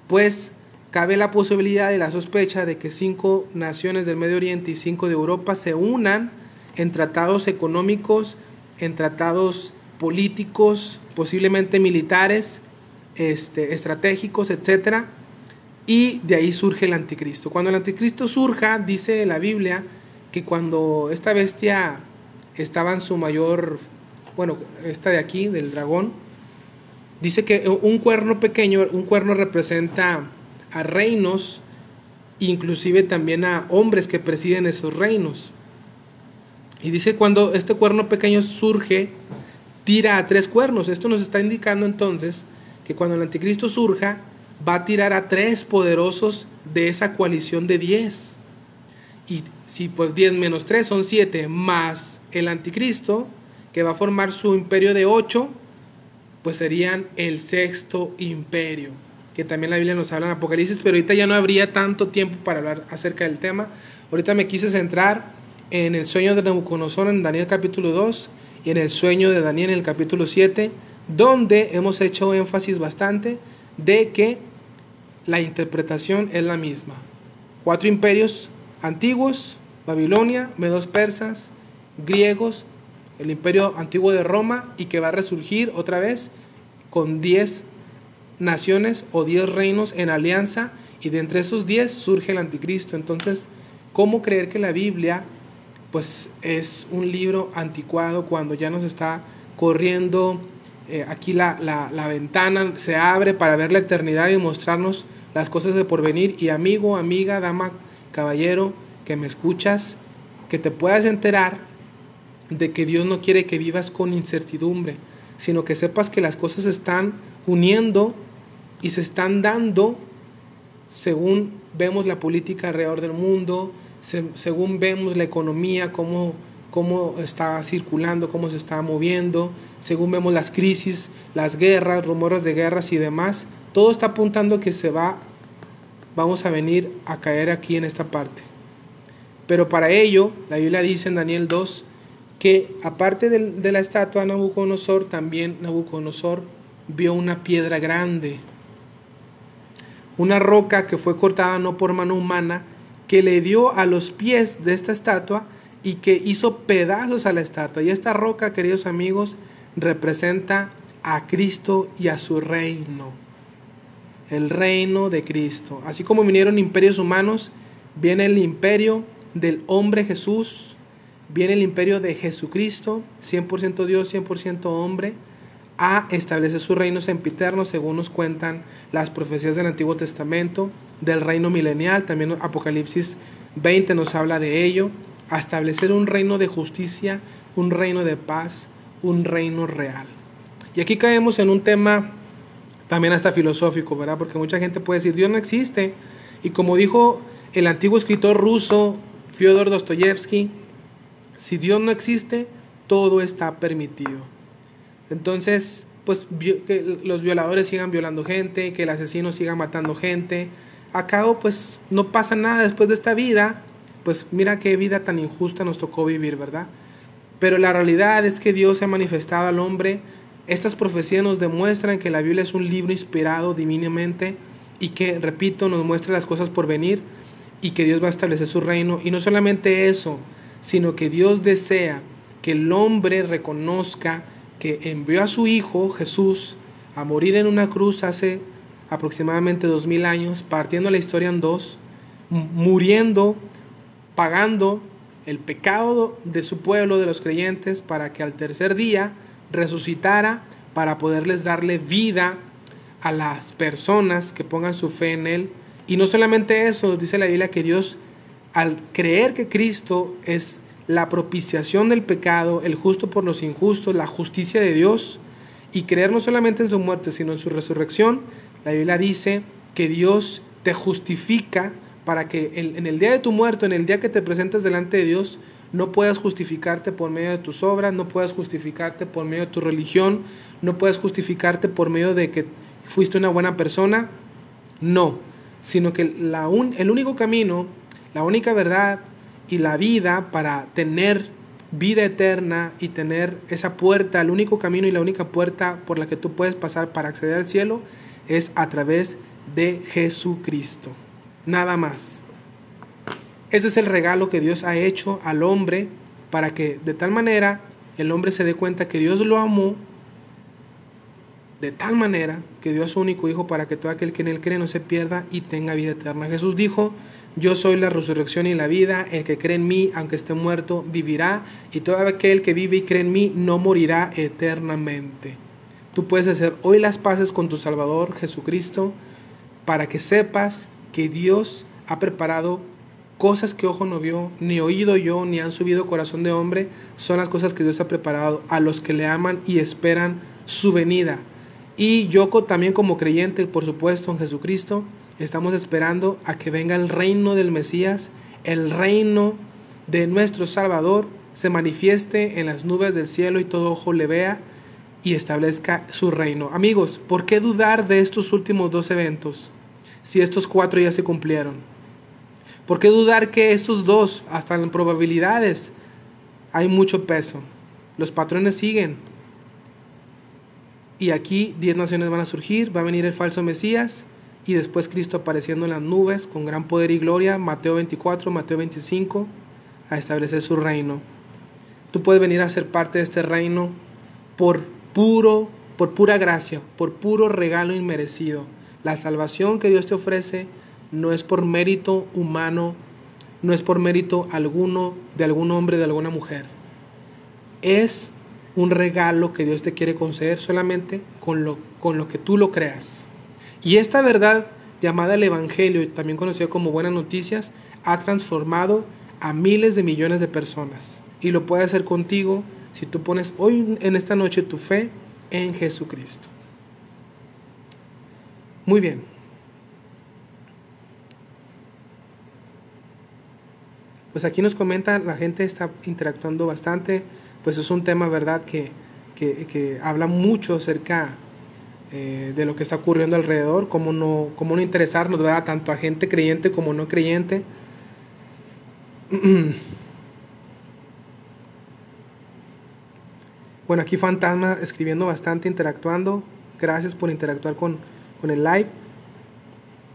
pues cabe la posibilidad y la sospecha de que 5 naciones del Medio Oriente y 5 de Europa se unan en tratados económicos, en tratados políticos, posiblemente militares, estratégicos, etcétera, y de ahí surge el anticristo. Cuando el anticristo surja, dice la Biblia que cuando esta bestia estaba en su mayor, bueno, esta de aquí, del dragón, dice que un cuerno pequeño, un cuerno representa a reinos, inclusive también a hombres que presiden esos reinos. Y dice cuando este cuerno pequeño surge, tira a 3 cuernos. Esto nos está indicando entonces que cuando el anticristo surja, va a tirar a 3 poderosos de esa coalición de 10. Y si pues 10 menos 3 son 7, más el anticristo, que va a formar su imperio de 8, pues serían el 6º imperio, que también la Biblia nos habla en Apocalipsis, pero ahorita ya no habría tanto tiempo para hablar acerca del tema. Ahorita me quise centrar en el sueño de Nabucodonosor en Daniel capítulo 2 y en el sueño de Daniel en el capítulo 7, donde hemos hecho énfasis bastante de que la interpretación es la misma. 4 imperios antiguos: Babilonia, medos persas, griegos, el imperio antiguo de Roma, y que va a resurgir otra vez con 10 naciones o 10 reinos en alianza, y de entre esos 10 surge el anticristo. Entonces, ¿cómo creer que la Biblia pues es un libro anticuado cuando ya nos está corriendo aquí la ventana se abre para ver la eternidad y mostrarnos las cosas de porvenir? Y amigo, amiga, dama, caballero, que me escuchas, que te puedas enterar de que Dios no quiere que vivas con incertidumbre, sino que sepas que las cosas están uniendo y se están dando según vemos la política alrededor del mundo, según vemos la economía, cómo está circulando, cómo se está moviendo, según vemos las crisis, las guerras, rumores de guerras y demás, todo está apuntando que vamos a venir a caer aquí en esta parte. Pero para ello, la Biblia dice en Daniel 2, que aparte de la estatua de Nabucodonosor, también Nabucodonosor vio una piedra grande, una roca que fue cortada no por mano humana, que le dio a los pies de esta estatua y que hizo pedazos a la estatua. Y esta roca, queridos amigos, representa a Cristo y a su reino, el reino de Cristo. Así como vinieron imperios humanos, viene el imperio del hombre Jesús, viene el imperio de Jesucristo, 100% Dios, 100% hombre, a establecer su reino sempiterno, según nos cuentan las profecías del Antiguo Testamento, del reino milenial. También Apocalipsis 20 nos habla de ello, a establecer un reino de justicia, un reino de paz, un reino real. Y aquí caemos en un tema también hasta filosófico, ¿verdad? Porque mucha gente puede decir, Dios no existe. Y como dijo el antiguo escritor ruso Fyodor Dostoyevsky, si Dios no existe, todo está permitido. Entonces, pues que los violadores sigan violando gente, que el asesino siga matando gente. A cabo, pues no pasa nada después de esta vida. Pues mira qué vida tan injusta nos tocó vivir, ¿verdad? Pero la realidad es que Dios se ha manifestado al hombre. Estas profecías nos demuestran que la Biblia es un libro inspirado divinamente y que, repito, nos muestra las cosas por venir y que Dios va a establecer su reino. Y no solamente eso, sino que Dios desea que el hombre reconozca que envió a su Hijo Jesús a morir en una cruz hace aproximadamente 2000 años, partiendo la historia en dos, muriendo, pagando el pecado de su pueblo, de los creyentes, para que al tercer día resucitara, para poderles darle vida a las personas que pongan su fe en Él. Y no solamente eso, dice la Biblia que Dios, al creer que Cristo es la propiciación del pecado, el justo por los injustos, la justicia de Dios, y creer no solamente en su muerte, sino en su resurrección, la Biblia dice que Dios te justifica para que en el día de tu muerte, en el día que te presentes delante de Dios, no puedas justificarte por medio de tus obras, no puedas justificarte por medio de tu religión, no puedas justificarte por medio de que fuiste una buena persona, no, sino que el único camino, la única verdad y la vida para tener vida eterna y tener esa puerta, el único camino y la única puerta por la que tú puedes pasar para acceder al cielo es a través de Jesucristo. Nada más. Ese es el regalo que Dios ha hecho al hombre para que de tal manera el hombre se dé cuenta que Dios lo amó de tal manera que dio a su único Hijo para que todo aquel que en Él cree no se pierda y tenga vida eterna. Jesús dijo: yo soy la resurrección y la vida, el que cree en mí, aunque esté muerto, vivirá, y todo aquel que vive y cree en mí no morirá eternamente. Tú puedes hacer hoy las paces con tu Salvador Jesucristo para que sepas que Dios ha preparado cosas que ojo no vio, ni oído yo, ni han subido corazón de hombre. Son las cosas que Dios ha preparado a los que le aman y esperan su venida. Y yo también como creyente, por supuesto, en Jesucristo, estamos esperando a que venga el reino del Mesías, el reino de nuestro Salvador, se manifieste en las nubes del cielo y todo ojo le vea y establezca su reino. Amigos, ¿por qué dudar de estos últimos dos eventos si estos 4 ya se cumplieron? ¿Por qué dudar que estos 2, hasta en probabilidades, hay mucho peso? Los patrones siguen. Y aquí 10 naciones van a surgir, va a venir el falso Mesías y después Cristo apareciendo en las nubes con gran poder y gloria, Mateo 24, Mateo 25, a establecer su reino. Tú puedes venir a ser parte de este reino por pura gracia, por puro regalo inmerecido. La salvación que Dios te ofrece no es por mérito humano, no es por mérito alguno de algún hombre, de alguna mujer. Es un regalo que Dios te quiere conceder solamente con lo que tú lo creas. Y esta verdad llamada el Evangelio, también conocido como Buenas Noticias, ha transformado a miles de millones de personas. Y lo puede hacer contigo si tú pones hoy en esta noche tu fe en Jesucristo. Muy bien. Pues aquí nos comenta, la gente está interactuando bastante, pues es un tema, ¿verdad?, que habla mucho acerca de lo que está ocurriendo alrededor, cómo no interesarnos, ¿verdad?, tanto a gente creyente como no creyente. Bueno, aquí Fantasma escribiendo bastante, interactuando. Gracias por interactuar con el live.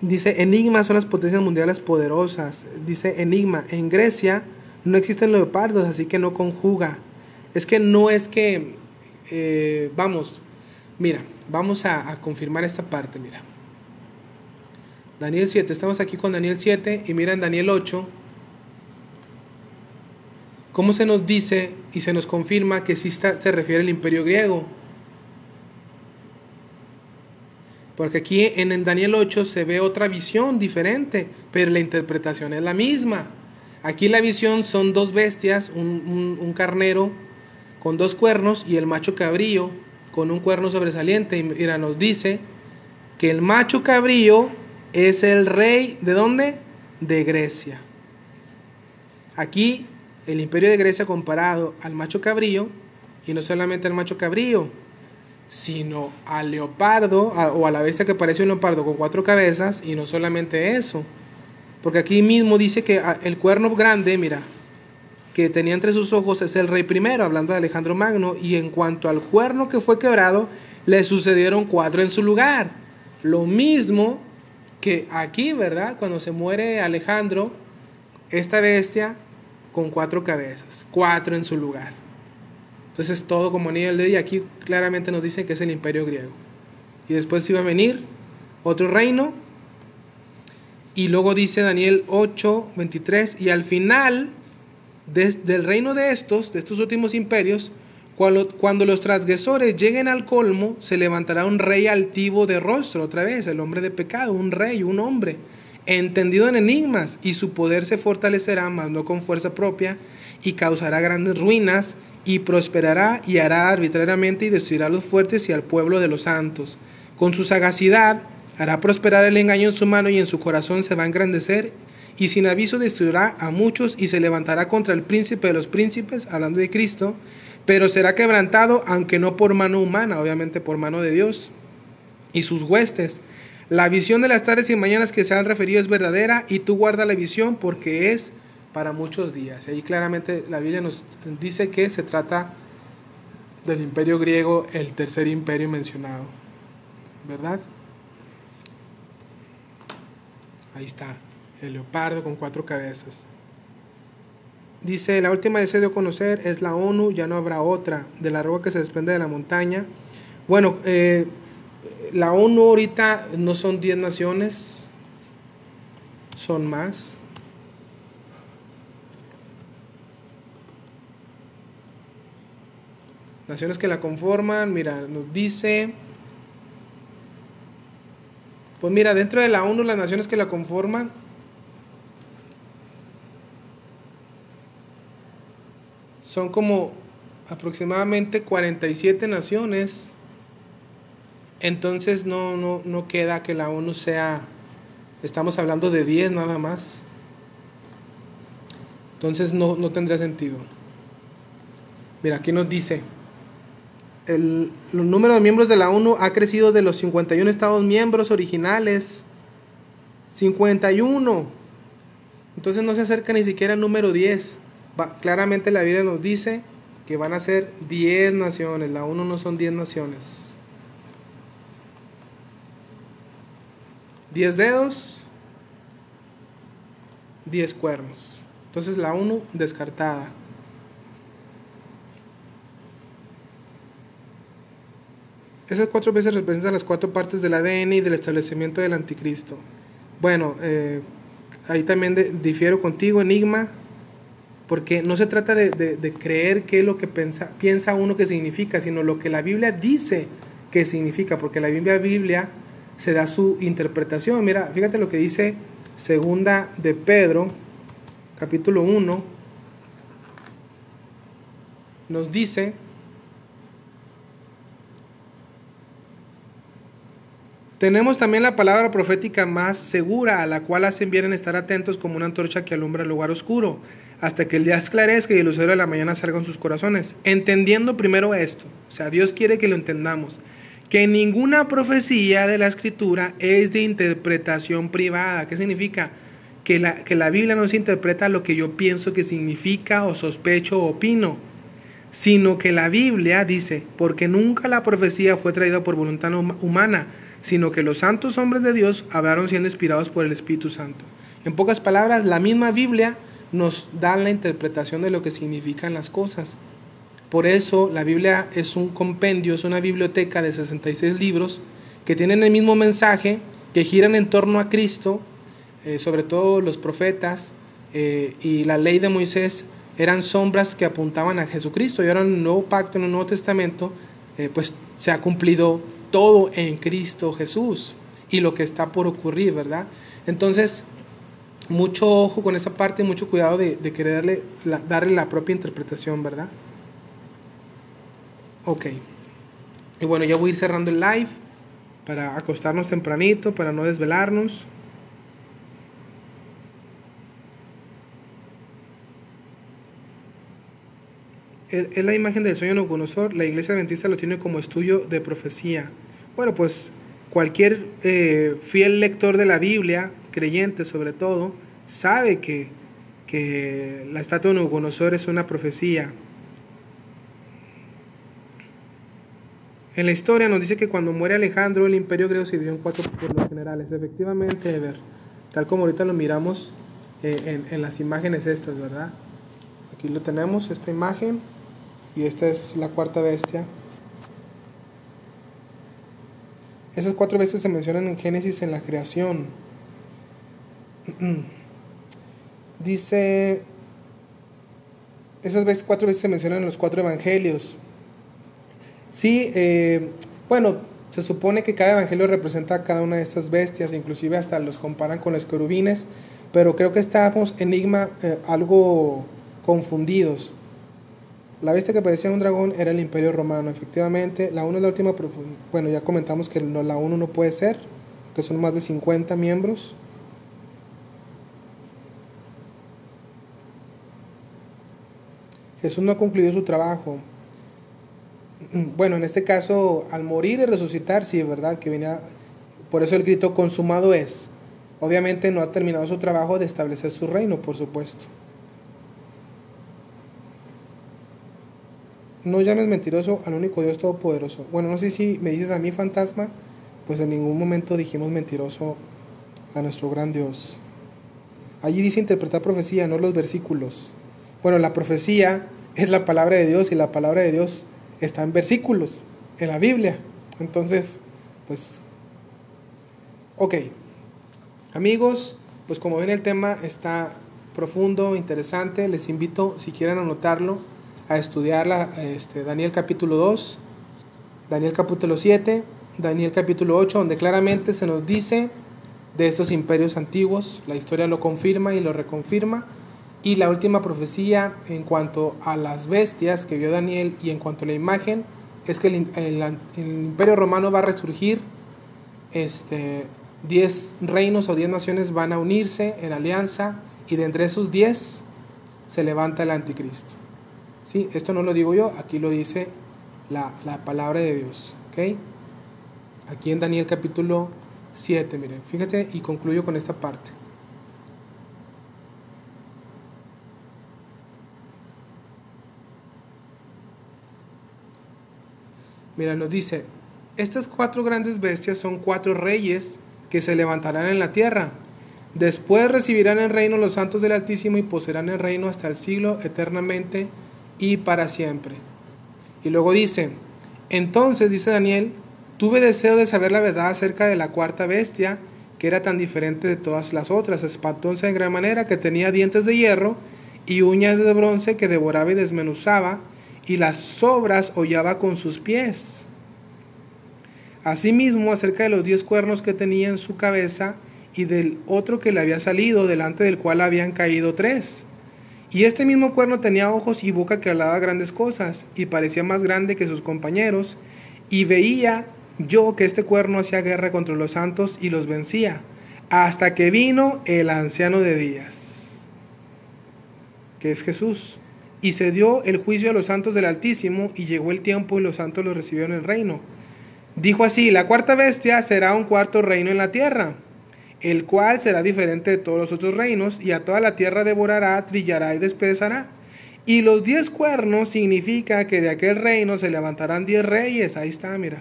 Dice, Enigma son las potencias mundiales poderosas. Dice Enigma, en Grecia no existen leopardos, así que no conjuga. Es que no es que... vamos, mira, vamos a confirmar esta parte, mira. Daniel 7, estamos aquí con Daniel 7 y mira en Daniel 8, cómo se nos dice y se nos confirma que sí se refiere al imperio griego. Porque aquí en el Daniel 8 se ve otra visión diferente, pero la interpretación es la misma. Aquí la visión son dos bestias, un carnero con dos cuernos y el macho cabrío con un cuerno sobresaliente. Y mira, nos dice que el macho cabrío es el rey, ¿de dónde? De Grecia. Aquí el imperio de Grecia comparado al macho cabrío, y no solamente al macho cabrío, sino al leopardo o a la bestia que parece un leopardo con 4 cabezas, y no solamente eso, porque aquí mismo dice que el cuerno grande, mira, que tenía entre sus ojos es el rey primero, hablando de Alejandro Magno, y en cuanto al cuerno que fue quebrado, le sucedieron 4 en su lugar. Lo mismo que aquí, ¿verdad? Cuando se muere Alejandro, esta bestia con 4 cabezas, 4 en su lugar. Entonces todo como anillo al dedo, y aquí claramente nos dice que es el imperio griego. Y después iba a venir otro reino, y luego dice Daniel 8:23, y al final del reino de estos últimos imperios, cuando los transgresores lleguen al colmo, se levantará un rey altivo de rostro, otra vez, el hombre de pecado, un rey, un hombre, entendido en enigmas, y su poder se fortalecerá, mas no con fuerza propia, y causará grandes ruinas, y prosperará, y hará arbitrariamente, y destruirá a los fuertes y al pueblo de los santos. Con su sagacidad hará prosperar el engaño en su mano, y en su corazón se va a engrandecer, y sin aviso destruirá a muchos, y se levantará contra el príncipe de los príncipes, hablando de Cristo, pero será quebrantado, aunque no por mano humana, obviamente por mano de Dios y sus huestes. La visión de las tardes y mañanas que se han referido es verdadera, y tú guarda la visión, porque es para muchos días. Y ahí claramente la Biblia nos dice que se trata del imperio griego, el tercer imperio mencionado, ¿verdad? Ahí está, el leopardo con 4 cabezas. Dice, la última deseo de conocer es la ONU, ya no habrá otra, de la roca que se desprende de la montaña. Bueno, la ONU ahorita no son 10 naciones, son más. Naciones que la conforman, mira, nos dice, pues mira, dentro de la ONU las naciones que la conforman son como aproximadamente 47 naciones. Entonces no queda que la ONU sea, estamos hablando de 10 nada más. Entonces no tendría sentido. Mira, aquí nos dice, el número de miembros de la ONU ha crecido de los 51 estados miembros originales. 51. Entonces no se acerca ni siquiera al número 10. Claramente la Biblia nos dice que van a ser 10 naciones. La ONU no son 10 naciones. 10 dedos, 10 cuernos. Entonces la ONU descartada. Esas 4 veces representan las 4 partes del ADN y del establecimiento del anticristo. Bueno, ahí también difiero contigo, Enigma, porque no se trata de creer qué es lo que piensa uno que significa, sino lo que la Biblia dice que significa, porque la Biblia se da su interpretación. Mira, fíjate lo que dice Segunda de Pedro, capítulo 1, nos dice, Tenemos también la palabra profética más segura, a la cual hacen bien en estar atentos como una antorcha que alumbra el lugar oscuro, hasta que el día esclarezca y el lucero de la mañana salga en sus corazones. Entendiendo primero esto, o sea, Dios quiere que lo entendamos, que ninguna profecía de la Escritura es de interpretación privada. ¿Qué significa? Que la Biblia no se interpreta lo que yo pienso que significa o sospecho o opino, sino que la Biblia dice, porque nunca la profecía fue traída por voluntad humana, sino que los santos hombres de Dios hablaron siendo inspirados por el Espíritu Santo. En pocas palabras, la misma Biblia nos da la interpretación de lo que significan las cosas. Por eso la Biblia es un compendio, es una biblioteca de 66 libros que tienen el mismo mensaje, que giran en torno a Cristo, sobre todo los profetas y la ley de Moisés eran sombras que apuntaban a Jesucristo, y ahora en el Nuevo Pacto, en el Nuevo Testamento, pues se ha cumplido todo en Cristo Jesús y lo que está por ocurrir, ¿verdad? Entonces, mucho ojo con esa parte, mucho cuidado de querer darle la propia interpretación, ¿verdad? Ok. Y bueno, ya voy a ir cerrando el live para acostarnos tempranito, para no desvelarnos. Es la imagen del sueño de Nabucodonosor. La iglesia adventista lo tiene como estudio de profecía. Bueno, pues cualquier fiel lector de la Biblia, creyente sobre todo, sabe que la estatua de Nabucodonosor es una profecía. En la historia nos dice que cuando muere Alejandro, el imperio griego se dividió en 4 pueblos generales. Efectivamente, tal como ahorita lo miramos en las imágenes estas, ¿verdad? Aquí lo tenemos, esta imagen. Y esta es la cuarta bestia. Esas 4 bestias se mencionan en Génesis en la creación. Dice, esas 4 bestias se mencionan en los 4 evangelios. Sí, bueno, se supone que cada evangelio representa a cada una de estas bestias, inclusive hasta los comparan con los querubines, pero creo que estamos algo confundidos. La bestia que parecía un dragón era el Imperio Romano, efectivamente. La 1 es la última, pero bueno, ya comentamos que la 1 no puede ser, que son más de 50 miembros. Jesús no ha concluido su trabajo. Bueno, en este caso, al morir y resucitar, sí, es verdad que venía, por eso el grito consumado es. Obviamente no ha terminado su trabajo de establecer su reino, por supuesto. No llames mentiroso al único Dios todopoderoso. Bueno, no sé si me dices a mí, fantasma, pues en ningún momento dijimos mentiroso a nuestro gran Dios. Allí dice interpretar profecía, no los versículos. Bueno, la profecía es la palabra de Dios y la palabra de Dios está en versículos, en la Biblia. Entonces, pues, ok. Amigos, pues como ven el tema está profundo, interesante. Les invito, si quieren anotarlo, a estudiar Daniel capítulo 2, Daniel capítulo 7, Daniel capítulo 8, donde claramente se nos dice de estos imperios antiguos. La historia lo confirma y lo reconfirma. Y la última profecía en cuanto a las bestias que vio Daniel y en cuanto a la imagen es que el imperio romano va a resurgir. 10 reinos o 10 naciones van a unirse en alianza, y de entre esos 10 se levanta el anticristo. ¿Sí? Esto no lo digo yo, aquí lo dice la palabra de Dios. ¿Okay? Aquí en Daniel capítulo 7, miren, fíjate, y concluyo con esta parte. Mira, nos dice, estas 4 grandes bestias son 4 reyes que se levantarán en la tierra. Después recibirán el reino los santos del Altísimo y poseerán el reino hasta el siglo eternamente y para siempre. Y luego dice, entonces, dice Daniel, tuve deseo de saber la verdad acerca de la 4ª bestia, que era tan diferente de todas las otras, espantosa en gran manera, que tenía dientes de hierro y uñas de bronce, que devoraba y desmenuzaba, y las sobras hollaba con sus pies. Asimismo, acerca de los 10 cuernos que tenía en su cabeza, y del otro que le había salido, delante del cual habían caído 3. Y este mismo cuerno tenía ojos y boca que hablaba grandes cosas, y parecía más grande que sus compañeros, y veía yo que este cuerno hacía guerra contra los santos y los vencía, hasta que vino el anciano de días, que es Jesús, y se dio el juicio a los santos del Altísimo, y llegó el tiempo y los santos los recibieron en el reino. Dijo así: la cuarta bestia será un cuarto reino en la tierra, el cual será diferente de todos los otros reinos, y a toda la tierra devorará, trillará y despedazará. Y los 10 cuernos significa que de aquel reino se levantarán 10 reyes, ahí está, mira.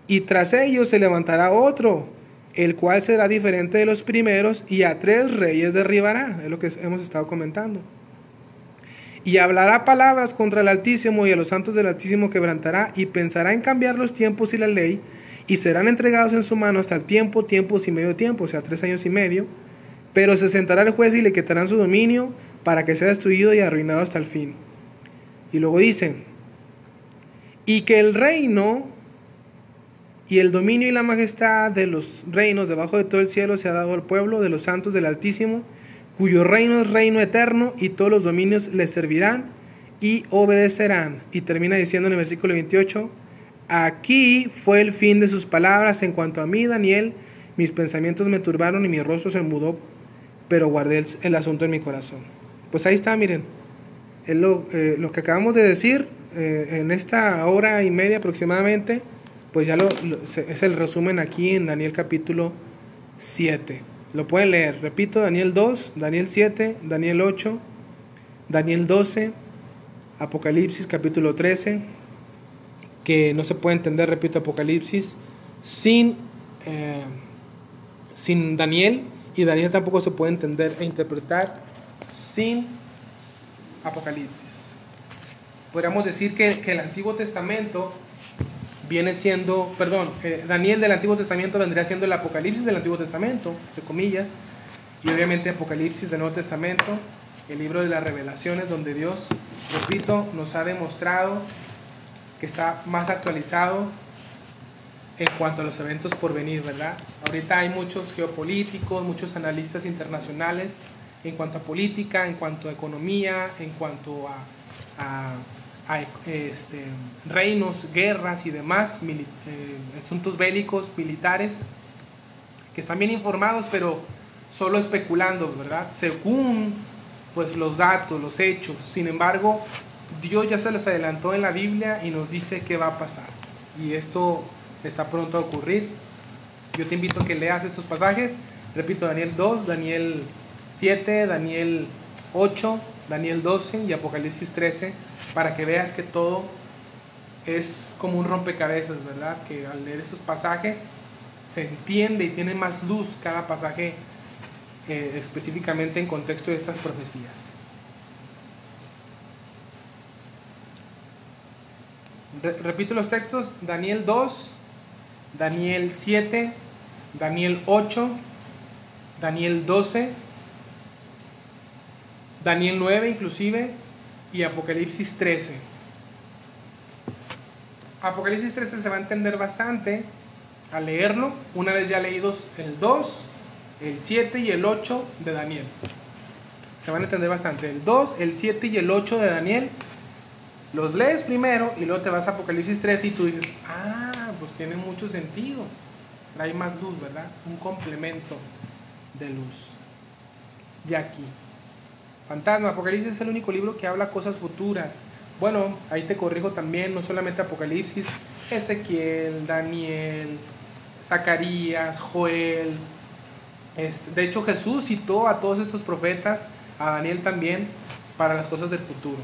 Y tras ellos se levantará otro, el cual será diferente de los primeros, y a 3 reyes derribará, es lo que hemos estado comentando. Y hablará palabras contra el Altísimo, y a los santos del Altísimo quebrantará, y pensará en cambiar los tiempos y la ley, y serán entregados en su mano hasta el tiempo, tiempos y medio tiempo, o sea, 3 años y medio. Pero se sentará el juez y le quitarán su dominio, para que sea destruido y arruinado hasta el fin. Y luego dice: y que el reino y el dominio y la majestad de los reinos debajo de todo el cielo se ha dado al pueblo de los santos del Altísimo, cuyo reino es reino eterno, y todos los dominios les servirán y obedecerán. Y termina diciendo en el versículo 28: aquí fue el fin de sus palabras. En cuanto a mí, Daniel, mis pensamientos me turbaron y mi rostro se mudó, pero guardé el asunto en mi corazón. Pues ahí está, miren, es lo que acabamos de decir en esta hora y media aproximadamente, pues ya es el resumen aquí en Daniel capítulo 7. Lo pueden leer, repito: Daniel 2, Daniel 7, Daniel 8, Daniel 12, Apocalipsis capítulo 13, que no se puede entender, repito, Apocalipsis sin Daniel, y Daniel tampoco se puede entender e interpretar sin Apocalipsis. Podríamos decir que el Antiguo Testamento viene siendo, Daniel del Antiguo Testamento vendría siendo el Apocalipsis del Antiguo Testamento, entre comillas, y obviamente Apocalipsis del Nuevo Testamento, el libro de las revelaciones, donde Dios, repito, nos ha demostrado que está más actualizado en cuanto a los eventos por venir, ¿verdad? Ahorita hay muchos geopolíticos, muchos analistas internacionales en cuanto a política, en cuanto a economía, en cuanto a reinos, guerras y demás, asuntos bélicos, militares, que están bien informados, pero solo especulando, ¿verdad? Según pues los datos, los hechos. Sin embargo, Dios ya se les adelantó en la Biblia y nos dice qué va a pasar. Y esto está pronto a ocurrir. Yo te invito a que leas estos pasajes. Repito: Daniel 2, Daniel 7, Daniel 8, Daniel 12 y Apocalipsis 13, para que veas que todo es como un rompecabezas, ¿verdad? Que al leer estos pasajes se entiende y tiene más luz cada pasaje específicamente en contexto de estas profecías. Repito los textos: Daniel 2, Daniel 7, Daniel 8, Daniel 12, Daniel 9 inclusive, y Apocalipsis 13. Apocalipsis 13 se va a entender bastante al leerlo, una vez ya leídos el 2, el 7 y el 8 de Daniel. Se van a entender bastante. El 2, el 7 y el 8 de Daniel los lees primero y luego te vas a Apocalipsis 13 y tú dices: pues tiene mucho sentido. Trae más luz, ¿verdad? Un complemento de luz. Y aquí, fantasma, Apocalipsis es el único libro que habla cosas futuras. Bueno, ahí te corrijo también, no solamente Apocalipsis, Ezequiel, Daniel, Zacarías, Joel. De hecho, Jesús citó a todos estos profetas, a Daniel también, para las cosas del futuro.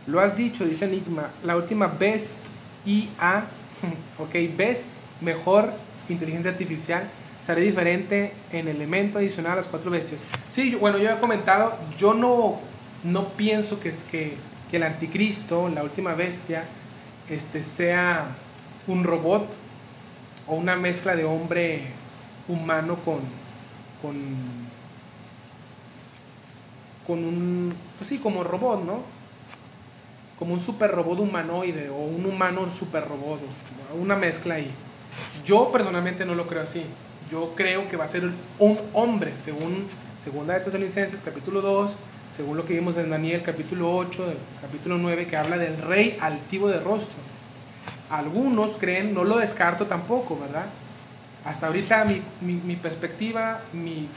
Lo has dicho, dice Enigma, la última best IA, ok, best, mejor inteligencia artificial, será diferente en elemento adicional a las 4 bestias. Sí, yo he comentado, yo no pienso que el anticristo, la última bestia, sea un robot o una mezcla de hombre humano con un, pues sí, como robot, ¿no? Como un super robot humanoide o un humano super robot, una mezcla ahí. Yo personalmente no lo creo así. Yo creo que va a ser un hombre, según Segunda de Tesalonicenses capítulo 2, según lo que vimos en Daniel capítulo 8, capítulo 9, que habla del rey altivo de rostro. Algunos creen, no lo descarto tampoco, ¿verdad? Hasta ahorita mi perspectiva, mi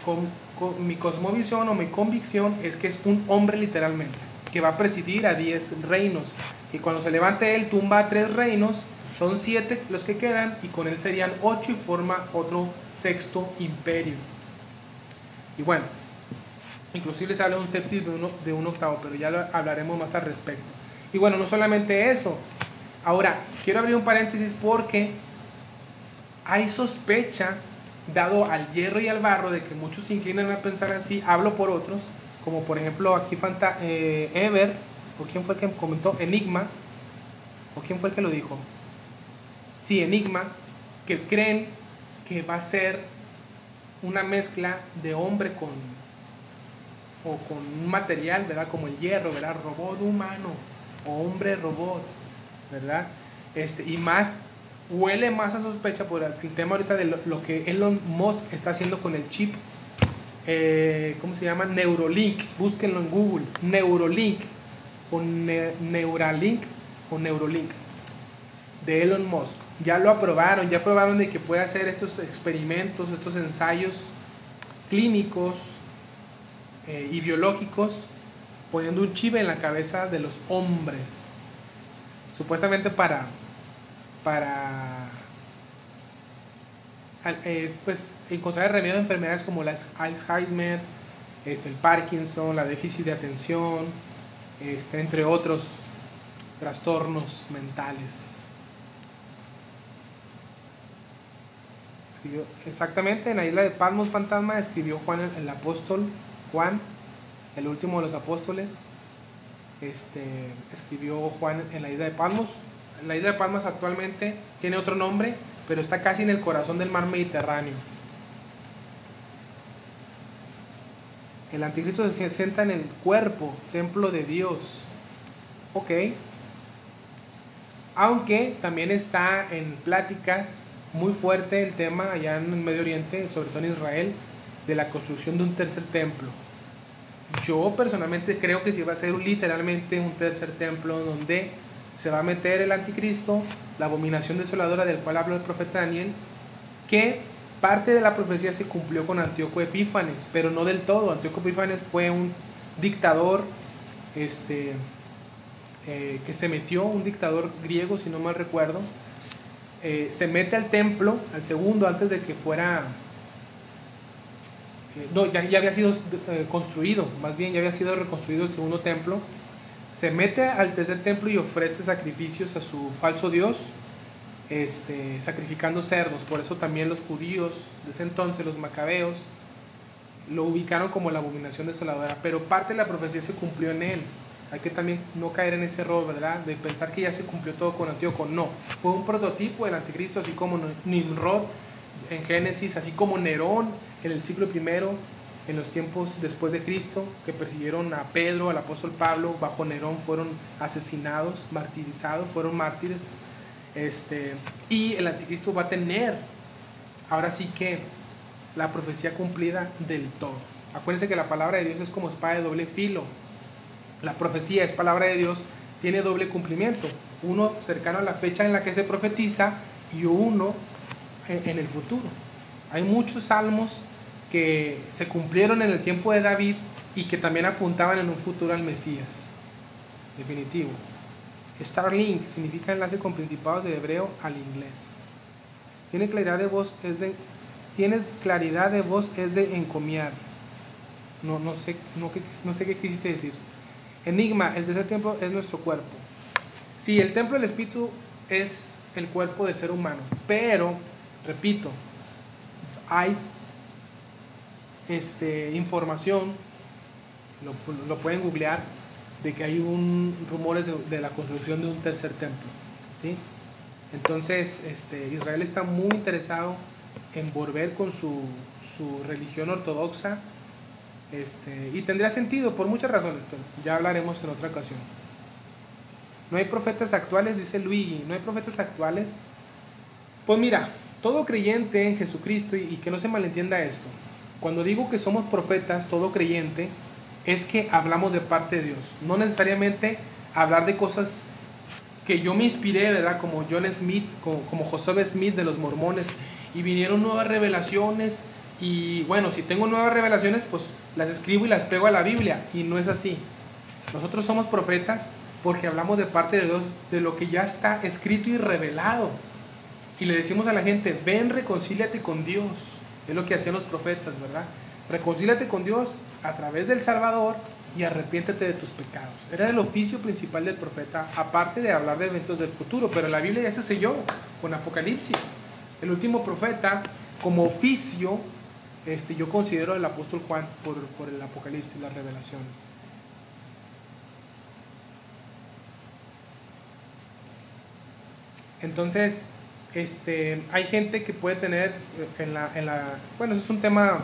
cosmovisión o mi convicción es que es un hombre literalmente, que va a presidir a 10 reinos. Y cuando se levante él, tumba a 3 reinos, son 7 los que quedan, y con él serían 8 y forma otro sexto imperio. Y bueno, inclusive se habla de un séptimo y de un octavo, pero ya lo hablaremos más al respecto. Y bueno, no solamente eso. Ahora, quiero abrir un paréntesis porque hay sospecha, dado al hierro y al barro, de que muchos se inclinan a pensar así. Hablo por otros, como por ejemplo aquí Ever, o quién fue el que comentó, Enigma, o quién fue el que lo dijo. Sí, Enigma, que creen que va a ser una mezcla de hombre con un material, ¿verdad? Como el hierro, ¿verdad? Robot humano o hombre robot, ¿verdad? Y más, huele más a sospecha por el tema ahorita de lo que Elon Musk está haciendo con el chip, ¿cómo se llama? Neurolink, búsquenlo en Google, Neurolink o Neuralink o Neurolink de Elon Musk. Ya lo aprobaron, ya aprobaron de que puede hacer estos experimentos, estos ensayos clínicos y biológicos, poniendo un chip en la cabeza de los hombres, supuestamente para pues, encontrar el remedio de enfermedades como la Alzheimer, el Parkinson, la déficit de atención, entre otros trastornos mentales. Escribió exactamente en la isla de Patmos fantasma, escribió Juan el apóstol, Juan, el último de los apóstoles. Escribió Juan en la isla de Patmos. La isla de Patmos actualmente tiene otro nombre, pero está casi en el corazón del mar Mediterráneo. El anticristo se sienta en el cuerpo, templo de Dios. Ok. Aunque también está en pláticas muy fuerte el tema allá en el Medio Oriente, sobre todo en Israel, de la construcción de un tercer templo. Yo personalmente creo que sí va a ser literalmente un tercer templo donde se va a meter el anticristo, la abominación desoladora del cual habló el profeta Daniel, que parte de la profecía se cumplió con Antíoco Epífanes, pero no del todo. Antíoco Epífanes fue un dictador que se metió, un dictador griego, si no mal recuerdo, se mete al templo, al segundo, antes de que fuera... no, ya había sido construido, más bien ya había sido reconstruido el segundo templo. Se mete al tercer templo y ofrece sacrificios a su falso dios, sacrificando cerdos. Por eso también los judíos de ese entonces, los macabeos, lo ubicaron como la abominación desoladora. Pero parte de la profecía se cumplió en él. Hay que también no caer en ese error, ¿verdad? De pensar que ya se cumplió todo con Antíoco. No, fue un prototipo del anticristo, así como Nimrod en Génesis, así como Nerón en el siglo I, en los tiempos después de Cristo, que persiguieron a Pedro, al apóstol Pablo. Bajo Nerón fueron asesinados, martirizados, fueron mártires. Y el anticristo va a tener, ahora sí que, la profecía cumplida del todo. Acuérdense que la palabra de Dios es como espada de doble filo. La profecía es palabra de Dios, tiene doble cumplimiento. Uno cercano a la fecha en la que se profetiza y uno en el futuro. Hay muchos salmos que se cumplieron en el tiempo de David y que también apuntaban en un futuro al Mesías. Definitivo. Starlink significa enlace con principados de hebreo al inglés. Tiene claridad de voz, es de encomiar. No sé qué quisiste decir. Enigma, el tercer templo es nuestro cuerpo. Sí, el templo del espíritu es el cuerpo del ser humano, pero, repito, hay información, lo pueden googlear, de que hay rumores de la construcción de un tercer templo, ¿sí? Entonces, Israel está muy interesado en volver con su religión ortodoxa, y tendría sentido por muchas razones, pero ya hablaremos en otra ocasión. No hay profetas actuales, dice Luigi. No hay profetas actuales. Pues mira, todo creyente en Jesucristo, y que no se malentienda esto, cuando digo que somos profetas, todo creyente, es que hablamos de parte de Dios. No necesariamente hablar de cosas que yo me inspiré, ¿verdad? Como John Smith, como Joseph Smith de los mormones, y vinieron nuevas revelaciones, y bueno, si tengo nuevas revelaciones, pues las escribo y las pego a la Biblia, y no es así. Nosotros somos profetas porque hablamos de parte de Dios, de lo que ya está escrito y revelado. Y le decimos a la gente, ven, reconcíliate con Dios. Es lo que hacían los profetas, ¿verdad? Reconcíliate con Dios a través del Salvador y arrepiéntete de tus pecados. Era el oficio principal del profeta, aparte de hablar de eventos del futuro. Pero la Biblia ya se selló con Apocalipsis. El último profeta, como oficio, yo considero el apóstol Juan por el Apocalipsis, las revelaciones. Entonces, hay gente que puede tener bueno, eso es un tema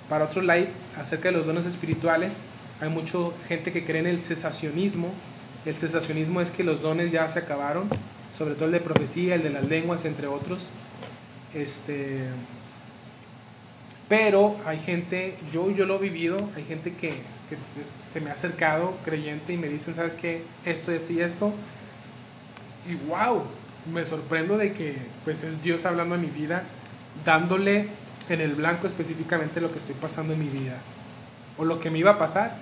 para otro live acerca de los dones espirituales. Hay mucha gente que cree en el cesacionismo. El cesacionismo es que los dones ya se acabaron, sobre todo el de profecía, el de las lenguas, entre otros. Pero hay gente, yo lo he vivido, hay gente que se me ha acercado creyente y me dicen, ¿sabes qué? Esto y esto. Y wow, me sorprendo de que pues es Dios hablando a mi vida, dándole en el blanco específicamente lo que estoy pasando en mi vida o lo que me iba a pasar.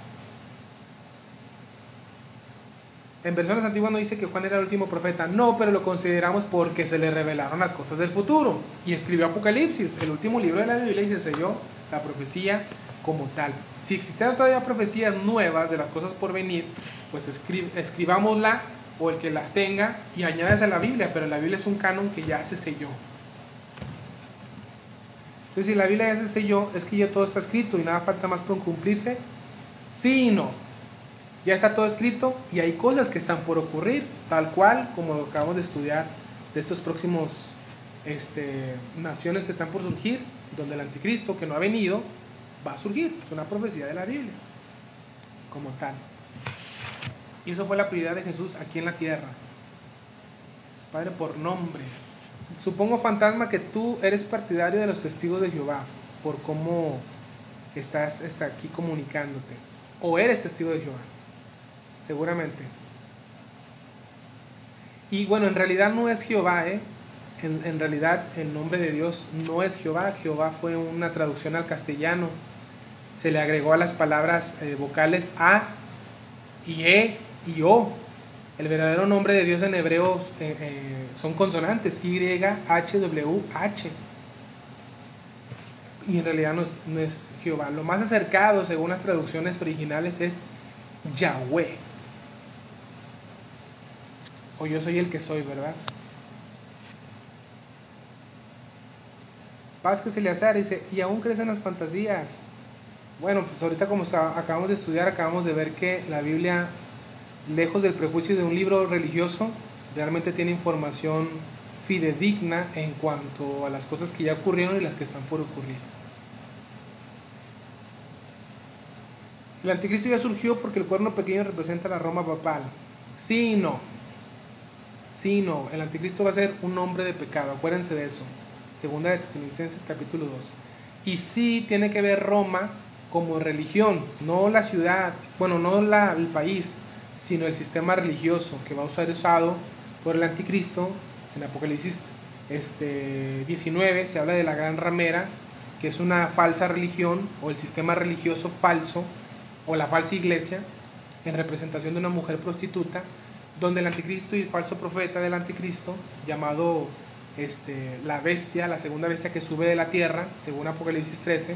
En versiones antiguas no dice que Juan era el último profeta, no, pero lo consideramos porque se le revelaron las cosas del futuro y escribió Apocalipsis, el último libro de la Biblia, y se selló la profecía como tal. Si existieran todavía profecías nuevas de las cosas por venir, pues escribámosla, o el que las tenga, y añades a la Biblia, pero la Biblia es un canon que ya se selló. Entonces, si la Biblia ya se selló, es que ya todo está escrito y nada falta más por cumplirse. Sí y no. Ya está todo escrito y hay cosas que están por ocurrir, tal cual como lo acabamos de estudiar de estos próximos naciones que están por surgir, donde el anticristo, que no ha venido, va a surgir. Es una profecía de la Biblia como tal. Y eso fue la prioridad de Jesús aquí en la tierra. Padre, por nombre. Supongo, fantasma, que tú eres partidario de los testigos de Jehová, por cómo estás aquí comunicándote. O eres testigo de Jehová, seguramente. Y bueno, en realidad no es Jehová, en realidad el nombre de Dios no es Jehová. Jehová fue una traducción al castellano. Se le agregó a las palabras vocales A y E y O. El verdadero nombre de Dios en hebreo son consonantes, Y, H, W, H. Y en realidad no es Jehová. Lo más acercado, según las traducciones originales, es Yahweh. O yo soy el que soy, ¿verdad? Vázquez Eleazar dice, ¿y aún crecen las fantasías? Bueno, pues ahorita como acabamos de estudiar, acabamos de ver que la Biblia, lejos del prejuicio de un libro religioso, realmente tiene información fidedigna en cuanto a las cosas que ya ocurrieron y las que están por ocurrir. El anticristo ya surgió porque el cuerno pequeño representa la Roma papal. Sí y no. Sí y no. El anticristo va a ser un hombre de pecado. Acuérdense de eso. Segunda de Tesalonicenses capítulo 2. Y sí tiene que ver Roma como religión, no la ciudad, bueno, no el país, sino el sistema religioso que va a ser usado por el anticristo. En Apocalipsis 19 se habla de la gran ramera, que es una falsa religión o el sistema religioso falso o la falsa iglesia en representación de una mujer prostituta, donde el anticristo y el falso profeta del anticristo, llamado la bestia, la segunda bestia que sube de la tierra, según Apocalipsis 13,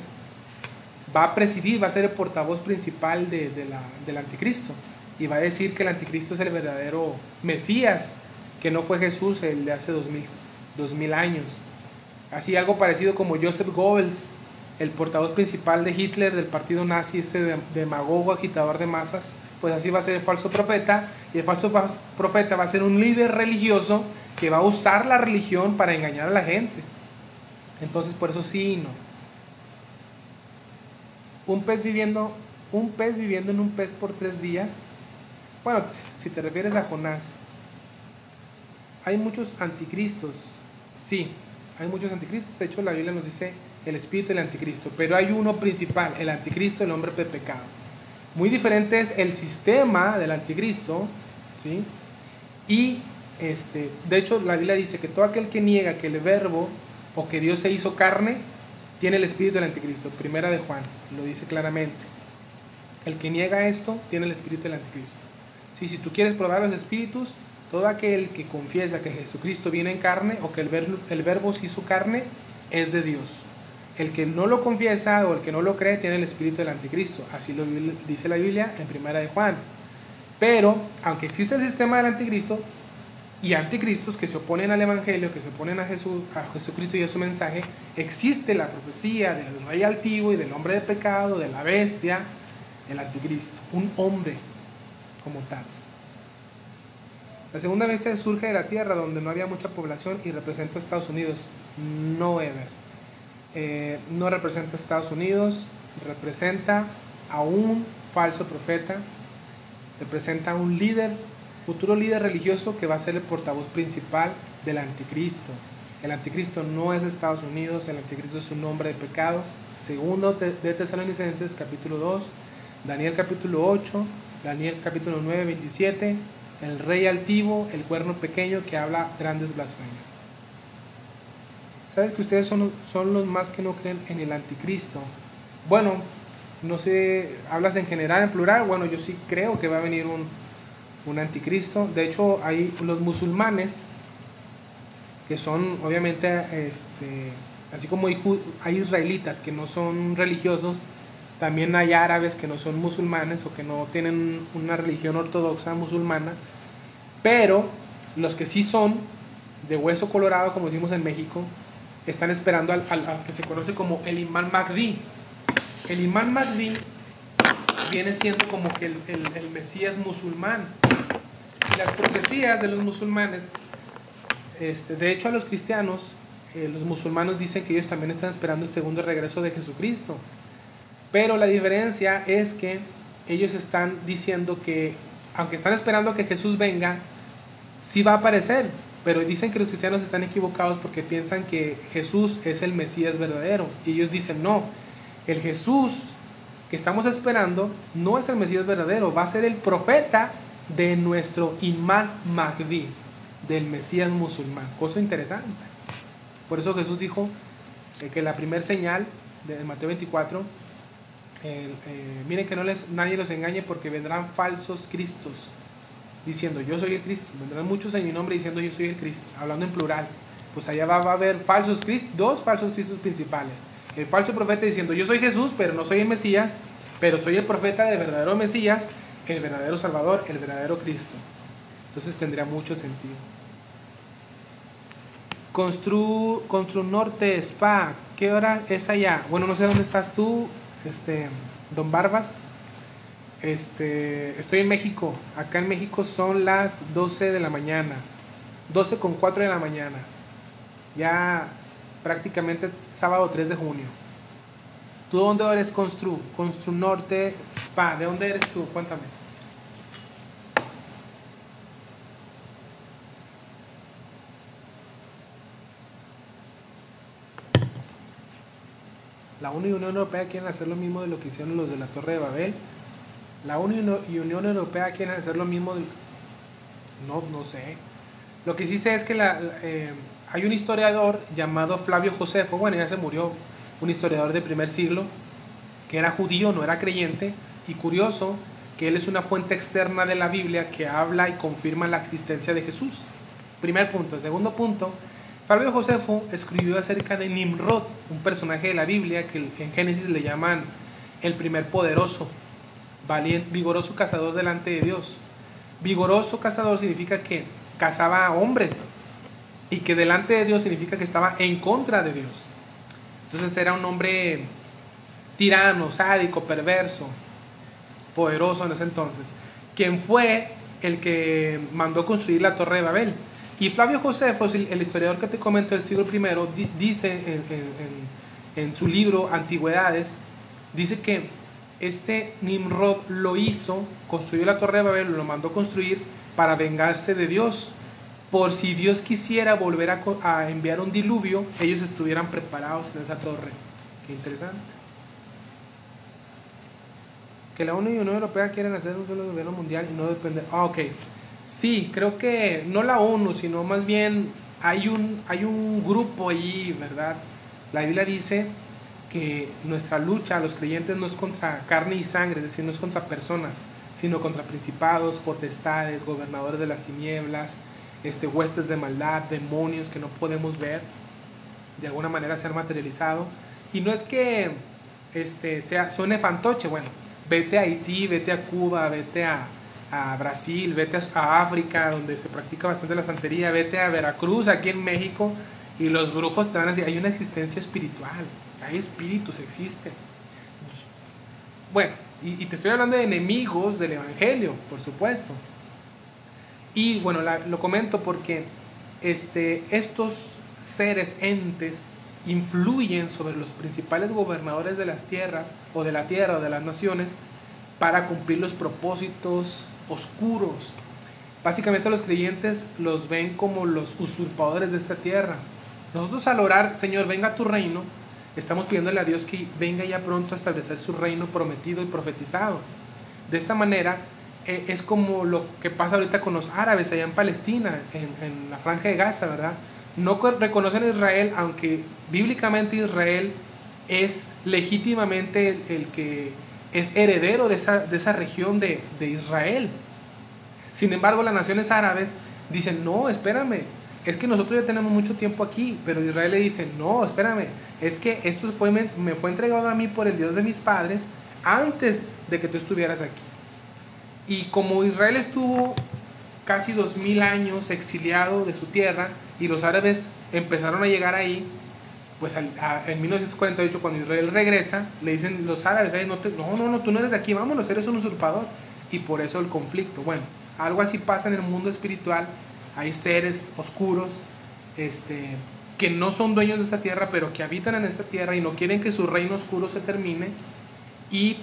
va a presidir, va a ser el portavoz principal del anticristo, y va a decir que el anticristo es el verdadero Mesías, que no fue Jesús el de hace 2000 años. Así algo parecido como Joseph Goebbels, el portavoz principal de Hitler, del partido nazi, demagogo, agitador de masas, pues así va a ser el falso profeta, y el falso profeta va a ser un líder religioso que va a usar la religión para engañar a la gente. Entonces, por eso sí y no. Un pez viviendo en un pez por 3 días. Bueno, si te refieres a Jonás, hay muchos anticristos. Sí, hay muchos anticristos. De hecho, la Biblia nos dice el espíritu del anticristo, pero hay uno principal, el anticristo, el hombre de pecado. Muy diferente es el sistema del anticristo, ¿sí? Y De hecho, la Biblia dice que todo aquel que niega que el verbo o que Dios se hizo carne, tiene el espíritu del anticristo. Primera de Juan, lo dice claramente. El que niega esto, tiene el espíritu del anticristo. Sí, si tú quieres probar los espíritus, todo aquel que confiesa que Jesucristo viene en carne o que el verbo se hizo carne, es de Dios. El que no lo confiesa o el que no lo cree, tiene el espíritu del anticristo. Así lo dice la Biblia en Primera de Juan. Pero, aunque existe el sistema del anticristo y anticristos que se oponen al evangelio, que se oponen a Jesucristo y a su mensaje, existe la profecía del rey altivo y del hombre de pecado, de la bestia, el anticristo, un hombre como tal. La segunda bestia surge de la tierra, donde no había mucha población, y representa a Estados Unidos. No ever. No representa a Estados Unidos, representa a un falso profeta, representa a un líder, futuro líder religioso que va a ser el portavoz principal del anticristo. El anticristo no es Estados Unidos, el anticristo es un hombre de pecado. Segundo de Tesalonicenses capítulo 2, Daniel capítulo 8, Daniel capítulo 9, 27, el rey altivo, el cuerno pequeño que habla grandes blasfemias. ¿Sabes que ustedes son los más que no creen en el anticristo? Bueno, no sé, hablas en general, en plural. Bueno, yo sí creo que va a venir un anticristo. De hecho, hay los musulmanes, que son obviamente, así como hay israelitas que no son religiosos, también hay árabes que no son musulmanes o que no tienen una religión ortodoxa musulmana, pero los que sí son de hueso colorado, como decimos en México, están esperando al que se conoce como el Imán Mahdi. El Imán Mahdi viene siendo como que el Mesías musulmán. Y las profecías de los musulmanes, de hecho a los cristianos, los musulmanes dicen que ellos también están esperando el segundo regreso de Jesucristo. Pero la diferencia es que ellos están diciendo que, aunque están esperando que Jesús venga, sí va a aparecer. Pero dicen que los cristianos están equivocados porque piensan que Jesús es el Mesías verdadero. Y ellos dicen, no, el Jesús que estamos esperando no es el Mesías verdadero, va a ser el profeta de nuestro Imán Mahdi, del Mesías musulmán. Cosa interesante. Por eso Jesús dijo que la primera señal de Mateo 24, miren que nadie los engañe, porque vendrán falsos cristos diciendo yo soy el Cristo. Vendrán muchos en mi nombre diciendo yo soy el Cristo, hablando en plural. Pues allá va a haber falsos cristos, dos falsos cristos principales. El falso profeta diciendo yo soy Jesús, pero no soy el Mesías, pero soy el profeta del verdadero Mesías, el verdadero Salvador, el verdadero Cristo. Entonces tendría mucho sentido. Constru Norte Spa, ¿qué hora es allá? Bueno, no sé dónde estás tú, Don Barbas. Estoy en México. Acá en México son las 12 de la mañana, 12:04 de la mañana, ya prácticamente sábado 3 de junio. ¿Tú dónde eres? Constru Norte Spa, ¿de dónde eres tú? Cuéntame. La ONU y Unión Europea quieren hacer lo mismo de lo que hicieron los de la Torre de Babel. La ONU y Unión Europea quieren hacer lo mismo. No sé. Lo que sí sé es que hay un historiador llamado Flavio Josefo, bueno, ya se murió, un historiador del primer siglo, que era judío, no era creyente, y curioso que él es una fuente externa de la Biblia que habla y confirma la existencia de Jesús. Primer punto. Segundo punto, Flavio Josefo escribió acerca de Nimrod, un personaje de la Biblia que en Génesis le llaman el primer poderoso, valiente, vigoroso cazador delante de Dios. Vigoroso cazador significa que cazaba a hombres, y que delante de Dios significa que estaba en contra de Dios. Entonces era un hombre tirano, sádico, perverso, poderoso en ese entonces, quien fue el que mandó construir la Torre de Babel. Y Flavio Josefo, el historiador que te comento del siglo I, dice en su libro Antigüedades, dice que Nimrod lo hizo, construyó la Torre de Babel, lo mandó construir para vengarse de Dios, por si Dios quisiera volver a enviar un diluvio, ellos estuvieran preparados en esa torre. Qué interesante. Que la ONU y la Unión Europea quieren hacer un solo gobierno mundial y no depender. Ok. Sí, creo que no la ONU, sino más bien hay un grupo allí, ¿verdad? La Biblia dice que nuestra lucha, los creyentes, no es contra carne y sangre, es decir, no es contra personas, sino contra principados, potestades, gobernadores de las tinieblas, huestes de maldad, demonios que no podemos ver, de alguna manera se han materializado. Y no es que suene fantoche, bueno, vete a Haití, vete a Cuba, vete a Brasil, vete a África, donde se practica bastante la santería, vete a Veracruz, aquí en México, y los brujos te van a decir, hay una existencia espiritual, hay espíritus, existen. Bueno, y te estoy hablando de enemigos del Evangelio, por supuesto. Y bueno, lo comento porque estos seres, entes, influyen sobre los principales gobernadores de las tierras, o de la tierra, o de las naciones, para cumplir los propósitos oscuros. Básicamente los creyentes los ven como los usurpadores de esta tierra. Nosotros al orar, Señor, venga a tu reino, estamos pidiéndole a Dios que venga ya pronto a establecer su reino prometido y profetizado. De esta manera, es como lo que pasa ahorita con los árabes allá en Palestina, en la franja de Gaza, ¿verdad? No reconocen a Israel, aunque bíblicamente Israel es legítimamente el que es heredero de esa región de Israel. Sin embargo, las naciones árabes dicen, no, espérame, es que nosotros ya tenemos mucho tiempo aquí, pero Israel le dice, no, espérame, es que esto me fue entregado a mí por el Dios de mis padres antes de que tú estuvieras aquí. Y como Israel estuvo casi 2000 años exiliado de su tierra y los árabes empezaron a llegar ahí, pues en 1948 cuando Israel regresa, le dicen los árabes, no, tú no eres de aquí, vámonos, eres un usurpador. Y por eso el conflicto. Bueno, algo así pasa en el mundo espiritual. Hay seres oscuros que no son dueños de esta tierra, pero que habitan en esta tierra y no quieren que su reino oscuro se termine. Y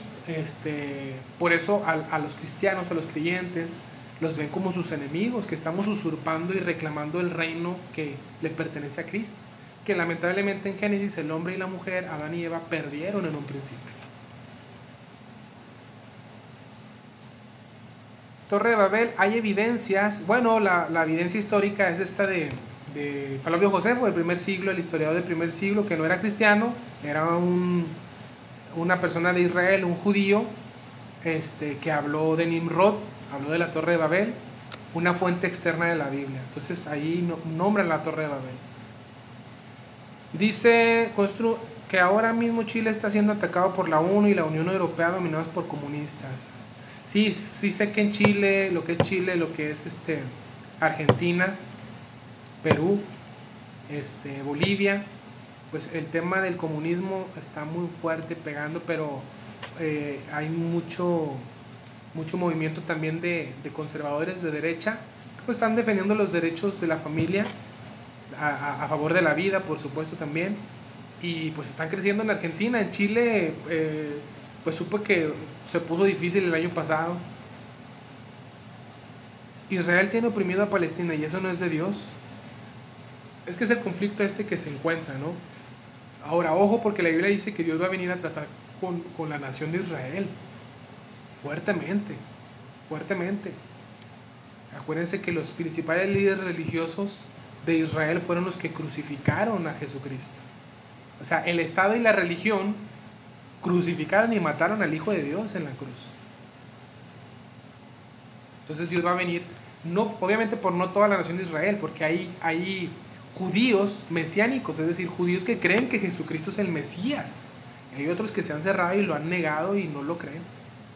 por eso a los cristianos, a los creyentes, los ven como sus enemigos, que estamos usurpando y reclamando el reino que le pertenece a Cristo, que lamentablemente en Génesis el hombre y la mujer, Adán y Eva, perdieron en un principio. Torre de Babel, hay evidencias, bueno, la evidencia histórica es esta de Flavio Josefo, del primer siglo, el historiador del primer siglo, que no era cristiano, era una persona de Israel, un judío, que habló de Nimrod, habló de la Torre de Babel, una fuente externa de la Biblia. Entonces ahí nombran la Torre de Babel. Dice que ahora mismo Chile está siendo atacado por la ONU y la Unión Europea dominados por comunistas. Sí, sí sé que en Chile, lo que es Argentina, Perú, Bolivia, pues el tema del comunismo está muy fuerte pegando, pero hay mucho movimiento también de conservadores de derecha que pues están defendiendo los derechos de la familia a favor de la vida, por supuesto, también, y pues están creciendo en Argentina. En Chile pues supe que se puso difícil el año pasado. Israel tiene oprimido a Palestina y eso no es de Dios. Es que es el conflicto que se encuentra, ¿no? Ahora, ojo, porque la Biblia dice que Dios va a venir a tratar con la nación de Israel fuertemente, fuertemente. Acuérdense que los principales líderes religiosos de Israel fueron los que crucificaron a Jesucristo. O sea, el Estado y la religión crucificaron y mataron al Hijo de Dios en la cruz. Entonces Dios va a venir, no, obviamente por no toda la nación de Israel, porque hay judíos mesiánicos, es decir, judíos que creen que Jesucristo es el Mesías. Hay otros que se han cerrado y lo han negado y no lo creen.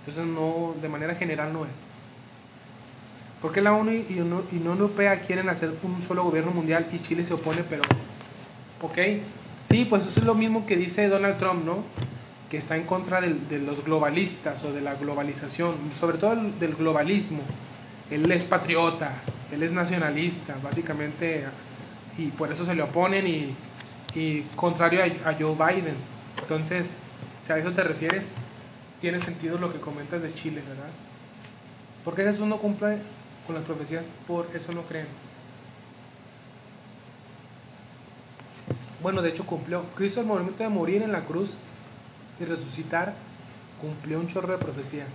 Entonces no, de manera general no es. Porque la ONU y Unión Europea quieren hacer un solo gobierno mundial y Chile se opone, pero ok, sí, pues eso es lo mismo que dice Donald Trump, ¿no? Que está en contra de los globalistas o de la globalización, sobre todo del globalismo. Él es patriota, él es nacionalista, básicamente, y por eso se le oponen y contrario a Joe Biden. Entonces, si a eso te refieres, tiene sentido lo que comentas de Chile, ¿verdad? Porque Jesús no cumple con las profecías, por eso no creen. Bueno, de hecho cumplió. Cristo al momento de morir en la cruz y resucitar, cumplió un chorro de profecías.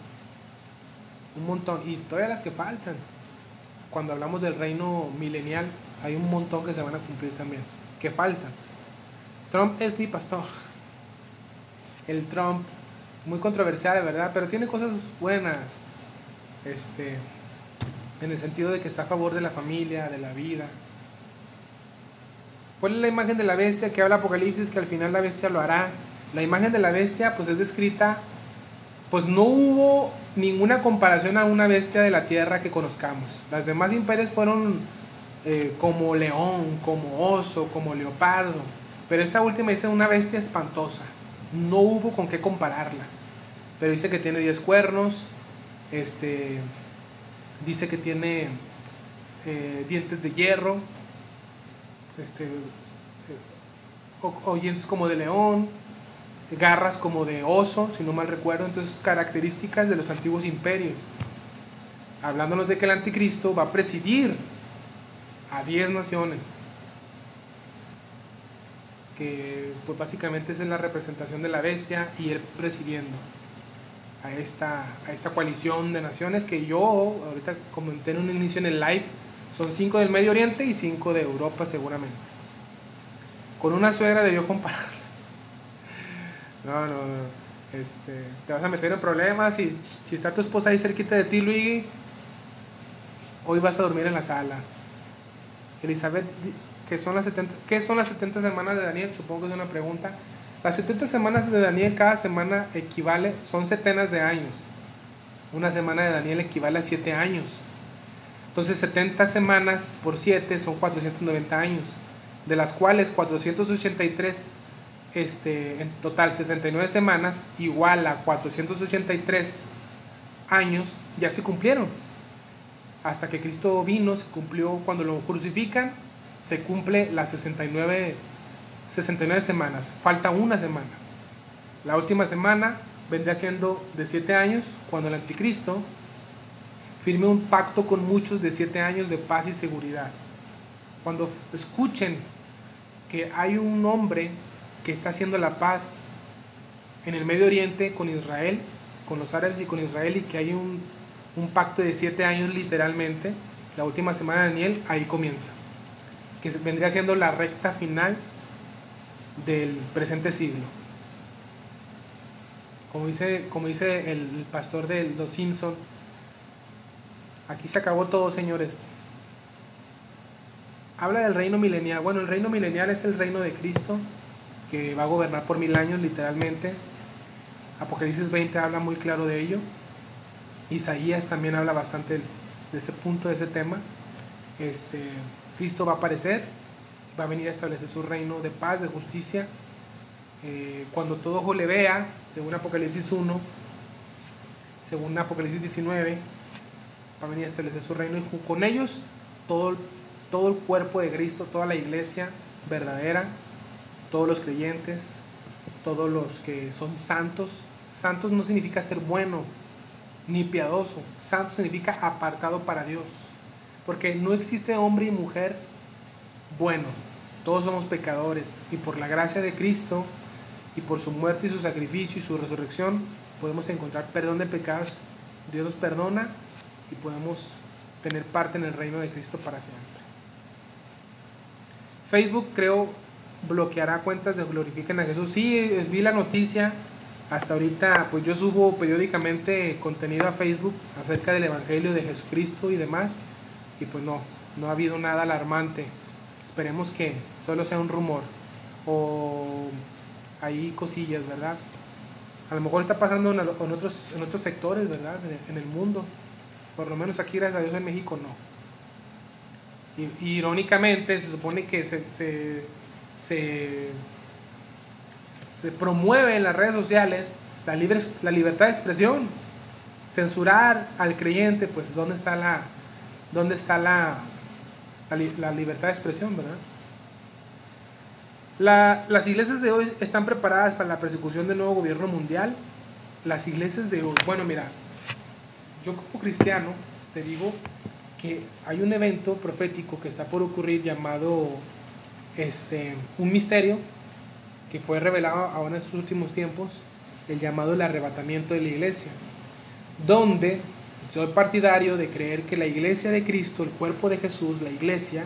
Un montón. Y todavía las que faltan. cuando hablamos del reino milenial, hay un montón que se van a cumplir también, que faltan. Trump es mi pastor. El Trump, muy controversial, ¿verdad? Pero tiene cosas buenas. En el sentido de que está a favor de la familia, de la vida. ¿Cuál es la imagen de la bestia que habla Apocalipsis? Que al final la bestia lo hará. La imagen de la bestia pues es descrita, pues no hubo ninguna comparación a una bestia de la tierra que conozcamos. Las demás imperios fueron como león, como oso, como leopardo, pero esta última dice una bestia espantosa. No hubo con qué compararla, pero dice que tiene 10 cuernos, dice que tiene dientes de hierro, dientes como de león, garras como de oso, si no mal recuerdo. Entonces, características de los antiguos imperios, hablándonos de que el anticristo va a presidir a 10 naciones, que pues básicamente esa es la representación de la bestia, y él presidiendo a esta coalición de naciones que yo ahorita comenté en un inicio en el live. Son 5 del Medio Oriente y 5 de Europa seguramente. Con una suegra debió compararla. No. Te vas a meter en problemas. Si está tu esposa ahí cerquita de ti, Luigi, hoy vas a dormir en la sala. Elizabeth, ¿qué son las 70 semanas de Daniel? Supongo que es una pregunta. Las 70 semanas de Daniel, cada semana son centenas de años. Una semana de Daniel equivale a 7 años. Entonces 70 semanas por 7 son 490 años, de las cuales 483, en total 69 semanas, igual a 483 años, ya se cumplieron. Hasta que Cristo vino, se cumplió. Cuando lo crucifican, se cumple las 69 semanas. Falta una semana. La última semana vendría siendo de 7 años, cuando el anticristo firme un pacto con muchos de 7 años de paz y seguridad. Cuando escuchen que hay un hombre que está haciendo la paz en el Medio Oriente con Israel, con los árabes y con Israel, y que hay un pacto de 7 años literalmente, la última semana de Daniel, ahí comienza, que vendría siendo la recta final del presente siglo. Como dice el pastor de Los Simpson, aquí se acabó todo, señores. Habla del reino milenial. Bueno, el reino milenial es el reino de Cristo, que va a gobernar por 1000 años literalmente. Apocalipsis 20 habla muy claro de ello. Isaías también habla bastante de ese punto, de ese tema. Cristo va a aparecer, va a venir a establecer su reino de paz, de justicia. Cuando todo ojo le vea, según Apocalipsis 1, según Apocalipsis 19, va a venir a establecer su reino, y con ellos todo el cuerpo de Cristo, toda la iglesia verdadera, todos los creyentes, todos los que son santos. Santos no significa ser bueno ni piadoso. Santo significa apartado para Dios, porque no existe hombre y mujer bueno. Todos somos pecadores, y por la gracia de Cristo y por su muerte y su sacrificio y su resurrección podemos encontrar perdón de pecados. Dios nos perdona y podemos tener parte en el reino de Cristo para siempre. Facebook, creo, bloqueará cuentas de Glorifiquen a Jesús. Sí, vi la noticia. Hasta ahorita pues yo subo periódicamente contenido a Facebook acerca del Evangelio de Jesucristo y demás, y pues no ha habido nada alarmante. Esperemos que solo sea un rumor, o hay cosillas, ¿verdad? A lo mejor está pasando en otros sectores, ¿verdad? En el mundo. Por lo menos aquí, gracias a Dios, en México no. Y irónicamente se supone que se promueve en las redes sociales la libertad de expresión. Censurar al creyente, pues ¿dónde está la libertad de expresión, verdad? Las iglesias de hoy están preparadas para la persecución del nuevo gobierno mundial. Las iglesias de hoy, bueno, mira, yo como cristiano te digo que hay un evento profético que está por ocurrir llamado un misterio que fue revelado ahora en estos últimos tiempos, el llamado el arrebatamiento de la iglesia, donde Soy partidario de creer que la iglesia de Cristo, el cuerpo de Jesús, la iglesia,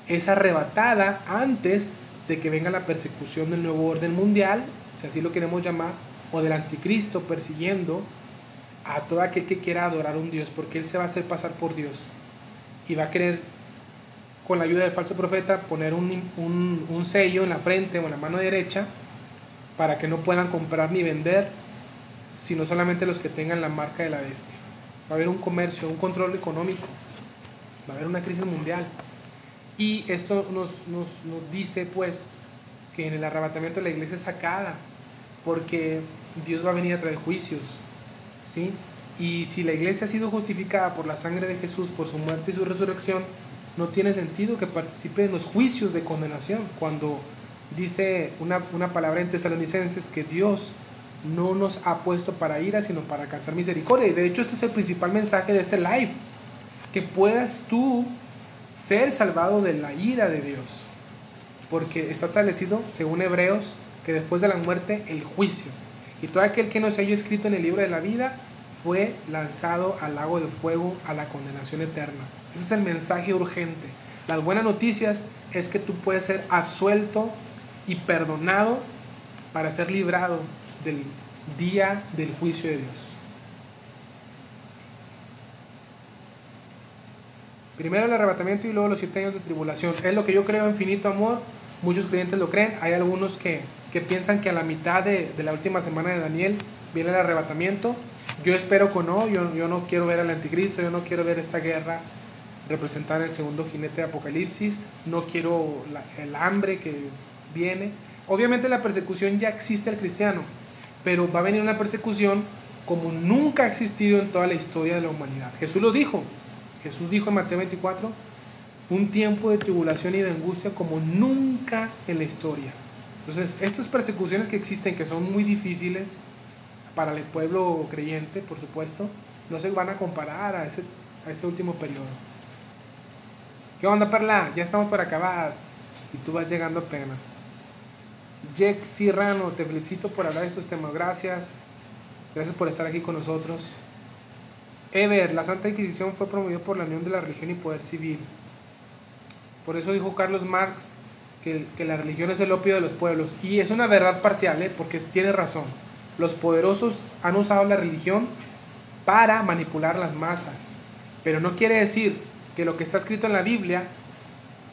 es arrebatada antes de que venga la persecución del nuevo orden mundial, si así lo queremos llamar, o del anticristo persiguiendo a todo aquel que quiera adorar a un Dios, porque él se va a hacer pasar por Dios y va a querer, con la ayuda del falso profeta, poner un sello en la frente o en la mano derecha para que no puedan comprar ni vender, sino solamente los que tengan la marca de la bestia. Va a haber un comercio, un control económico, va a haber una crisis mundial. Y esto nos dice pues que en el arrebatamiento la iglesia es sacada, porque Dios va a venir a traer juicios, ¿sí? Y si la iglesia ha sido justificada por la sangre de Jesús, por su muerte y su resurrección, no tiene sentido que participe en los juicios de condenación, cuando dice una palabra en Tesalonicenses que Dios no nos ha puesto para ira, sino para alcanzar misericordia. Y de hecho este es el principal mensaje de este live, que puedas tú ser salvado de la ira de Dios, porque está establecido, según Hebreos, que después de la muerte el juicio, y todo aquel que no se haya escrito en el libro de la vida fue lanzado al lago de fuego, a la condenación eterna. Ese es el mensaje urgente. Las buenas noticias es que tú puedes ser absuelto y perdonado para ser librado del día del juicio de Dios. Primero el arrebatamiento y luego los 7 años de tribulación. Es lo que yo creo, infinito amor. Muchos creyentes lo creen. Hay algunos que piensan que a la mitad de la última semana de Daniel viene el arrebatamiento. Yo espero que no. Yo no quiero ver al anticristo. Yo no quiero ver esta guerra representar el segundo jinete de Apocalipsis. No quiero el hambre que viene. Obviamente la persecución ya existe al cristiano, pero va a venir una persecución como nunca ha existido en toda la historia de la humanidad. Jesús lo dijo. Jesús dijo en Mateo 24, un tiempo de tribulación y de angustia como nunca en la historia. Entonces, estas persecuciones que existen, que son muy difíciles para el pueblo creyente, por supuesto, no se van a comparar a ese último periodo. ¿Qué onda, Perla? Ya estamos por acabar y tú vas llegando apenas. Jack Cirrano, te felicito por hablar de estos temas. Gracias por estar aquí con nosotros. Ever, la Santa Inquisición fue promovida por la unión de la religión y poder civil. Por eso dijo Carlos Marx que la religión es el opio de los pueblos. Y es una verdad parcial, porque tiene razón. Los poderosos han usado la religión para manipular las masas. Pero no quiere decir que lo que está escrito en la Biblia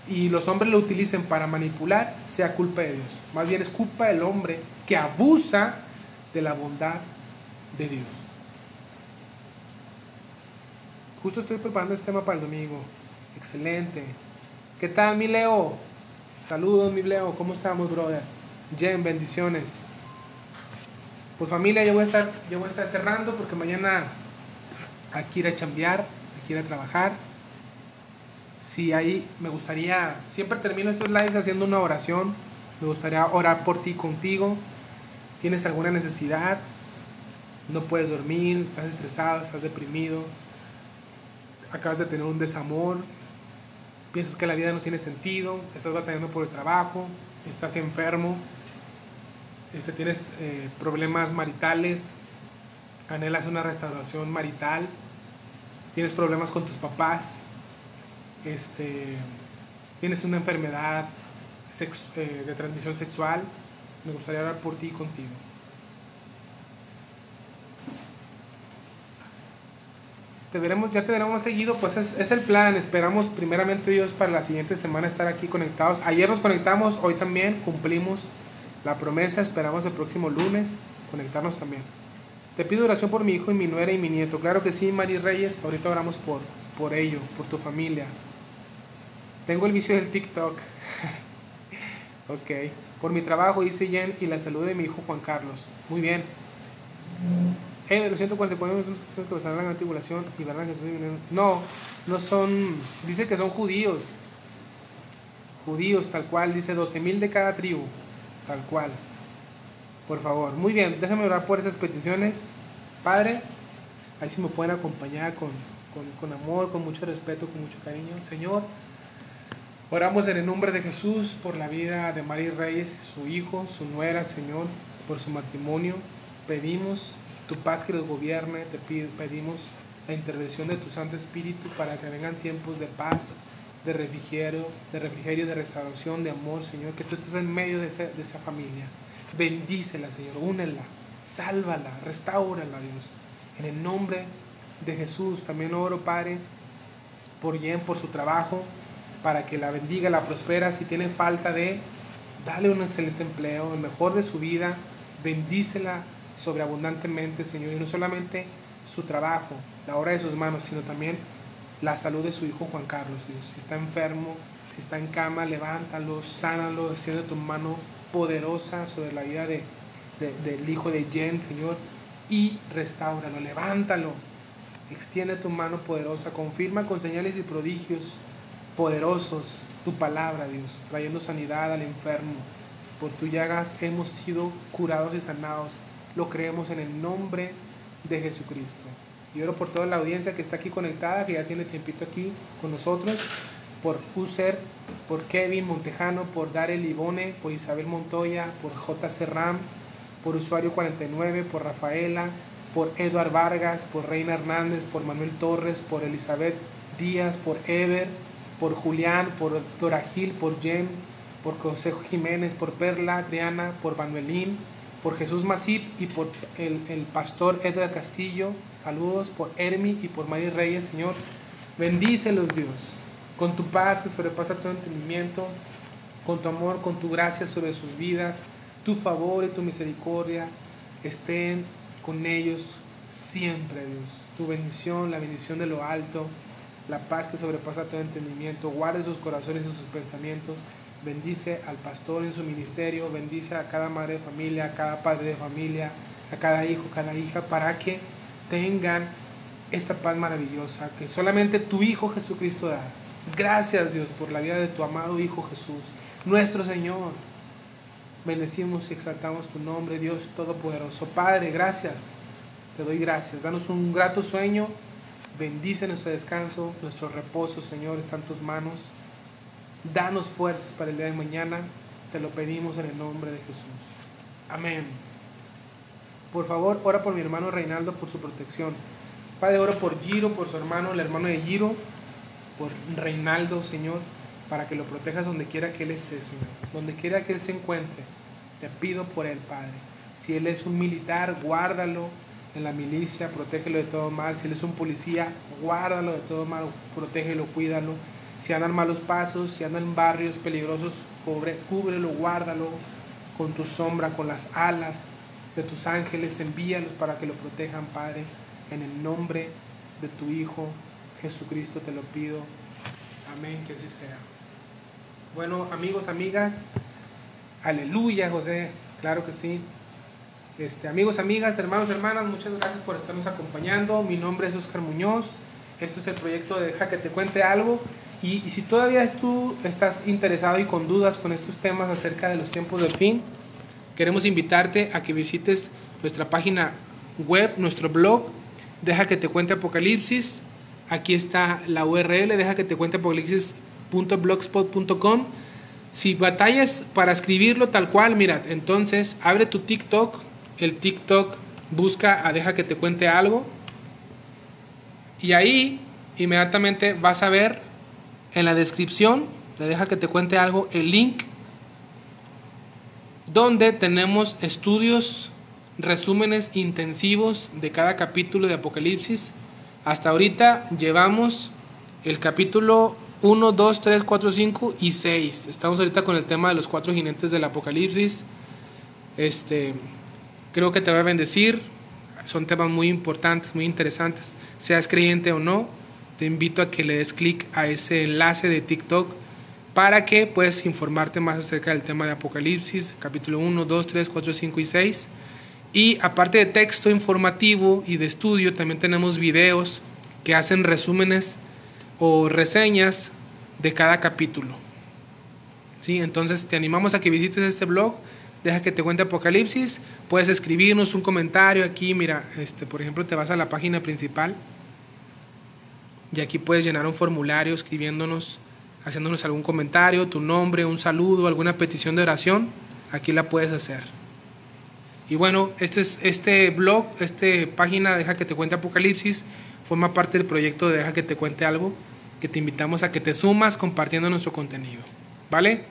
y los hombres lo utilicen para manipular sea culpa de Dios. Más bien es culpa del hombre que abusa de la bondad de Dios. Justo estoy preparando este tema para el domingo. Excelente. ¿Qué tal, mi Leo? Saludos, mi Leo. ¿Cómo estamos, brother? Jen, bendiciones. Pues familia, yo voy a estar cerrando porque mañana hay que ir a chambear, hay que ir a trabajar. Sí, ahí me gustaría, siempre termino estos lives haciendo una oración. Me gustaría orar por ti, contigo. ¿Tienes alguna necesidad? No puedes dormir, estás estresado, estás deprimido, acabas de tener un desamor, piensas que la vida no tiene sentido, estás batallando por el trabajo, estás enfermo, tienes problemas maritales, anhelas una restauración marital, tienes problemas con tus papás, tienes una enfermedad de transmisión sexual, me gustaría orar por ti y contigo. Ya te veremos seguido, pues es el plan. Esperamos primeramente Dios para la siguiente semana estar aquí conectados. Ayer nos conectamos, hoy también cumplimos la promesa. Esperamos el próximo lunes conectarnos también. Te pido oración por mi hijo y mi nuera y mi nieto. Claro que sí, Mari Reyes, ahorita oramos por ello, por tu familia. Tengo el vicio del TikTok. Ok. Por mi trabajo, dice Jen, y la salud de mi hijo Juan Carlos. Muy bien. Los 144 son los que están en la gran tribulación y van a Jesús. No son, dice que son judíos, tal cual, dice 12,000 de cada tribu, tal cual. Por favor, muy bien, déjame orar por esas peticiones, Padre. Ahí sí me pueden acompañar con amor, con mucho respeto, con mucho cariño. Señor, oramos en el nombre de Jesús por la vida de Mari Reyes, su hijo, su nuera, Señor, por su matrimonio. Pedimos tu paz que los gobierne, pedimos la intervención de tu Santo Espíritu para que vengan tiempos de paz, de refrigerio, de restauración, de amor, Señor, que tú estés en medio de esa familia. Bendícela, Señor, únela, sálvala, restáurala, Dios. En el nombre de Jesús, también oro, Padre, por Jen, por su trabajo, para que la bendiga, la prospera. Si tiene falta de, dale un excelente empleo, el mejor de su vida, bendícela sobreabundantemente, Señor, y no solamente su trabajo, la obra de sus manos, sino también la salud de su hijo Juan Carlos, Dios. Si está enfermo, si está en cama, levántalo, sánalo, extiende tu mano poderosa sobre la vida del hijo de Jen, Señor, y restáuralo, levántalo, extiende tu mano poderosa, confirma con señales y prodigios poderosos tu palabra, Dios, trayendo sanidad al enfermo. Por tu llagas hemos sido curados y sanados. Lo creemos en el nombre de Jesucristo. Y oro por toda la audiencia que está aquí conectada, que ya tiene tiempito aquí con nosotros, por User, por Kevin Montejano, por Darel Ibone, por Isabel Montoya, por JC Ram, por Usuario 49, por Rafaela, por Eduard Vargas, por Reina Hernández, por Manuel Torres, por Elizabeth Díaz, por Ever, por Julián, por Dora Gil, por Jen, por José Jiménez, por Perla, Adriana, por Manuelín, por Jesús Masip y por el pastor Edgar Castillo. Saludos por Hermi y por Mari Reyes, Señor. Bendícelos, Dios, con tu paz que sobrepasa todo entendimiento, con tu amor, con tu gracia sobre sus vidas, tu favor y tu misericordia estén con ellos siempre, Dios. Tu bendición, la bendición de lo alto, la paz que sobrepasa todo entendimiento, guarde sus corazones y sus pensamientos. Bendice al pastor en su ministerio, bendice a cada madre de familia, a cada padre de familia, a cada hijo, cada hija, para que tengan esta paz maravillosa que solamente tu Hijo Jesucristo da. Gracias, Dios, por la vida de tu amado Hijo Jesús, nuestro Señor. Bendecimos y exaltamos tu nombre, Dios Todopoderoso. Padre, gracias, te doy gracias. Danos un grato sueño, bendice nuestro descanso, nuestro reposo, Señor, está en tus manos. Danos fuerzas para el día de mañana, te lo pedimos en el nombre de Jesús. Amén. Por favor, ora por mi hermano Reinaldo, por su protección. Padre, ora por Giro, por su hermano, el hermano de Giro, por Reinaldo, Señor, para que lo protejas donde quiera que él esté, Señor, donde quiera que él se encuentre. Te pido por él, Padre. Si él es un militar, guárdalo en la milicia, protégelo de todo mal. Si él es un policía, guárdalo de todo mal, protégelo, cuídalo. Si anda en malos pasos, si anda en barrios peligrosos, cúbrelo, guárdalo con tu sombra, con las alas de tus ángeles, envíalos para que lo protejan, Padre, en el nombre de tu Hijo Jesucristo te lo pido. Amén, que así sea. Bueno, amigos, amigas, aleluya, José, claro que sí. Amigos, amigas, hermanos, hermanas, muchas gracias por estarnos acompañando. Mi nombre es Oscar Muñoz. Este es el proyecto de Deja que te cuente algo. Y si todavía tú estás interesado y con dudas con estos temas acerca de los tiempos del fin, queremos invitarte a que visites nuestra página web, nuestro blog, Deja que te cuente Apocalipsis. Aquí está la URL, Deja que te cuente Apocalipsis.blogspot.com. Si batallas para escribirlo tal cual, mira, entonces abre tu TikTok, el TikTok busca a Deja que te cuente algo, y ahí inmediatamente vas a ver en la descripción de Deja que te cuente algo el link donde tenemos estudios, resúmenes intensivos de cada capítulo de Apocalipsis. Hasta ahorita llevamos el capítulo 1, 2, 3, 4, 5 y 6. Estamos ahorita con el tema de los 4 jinetes del Apocalipsis. Creo que te va a bendecir. Son temas muy importantes, muy interesantes. Seas creyente o no, te invito a que le des clic a ese enlace de TikTok para que puedas informarte más acerca del tema de Apocalipsis, capítulo 1, 2, 3, 4, 5 y 6. Y aparte de texto informativo y de estudio, también tenemos videos que hacen resúmenes o reseñas de cada capítulo. ¿Sí? Entonces te animamos a que visites este blog, Deja que te cuente Apocalipsis. Puedes escribirnos un comentario aquí, mira, por ejemplo, te vas a la página principal y aquí puedes llenar un formulario escribiéndonos, haciéndonos algún comentario, tu nombre, un saludo, alguna petición de oración. Aquí la puedes hacer. Y bueno, este blog, esta página Deja que te cuente Apocalipsis, forma parte del proyecto de Deja que te cuente algo, que te invitamos a que te sumas compartiendo nuestro contenido. ¿Vale?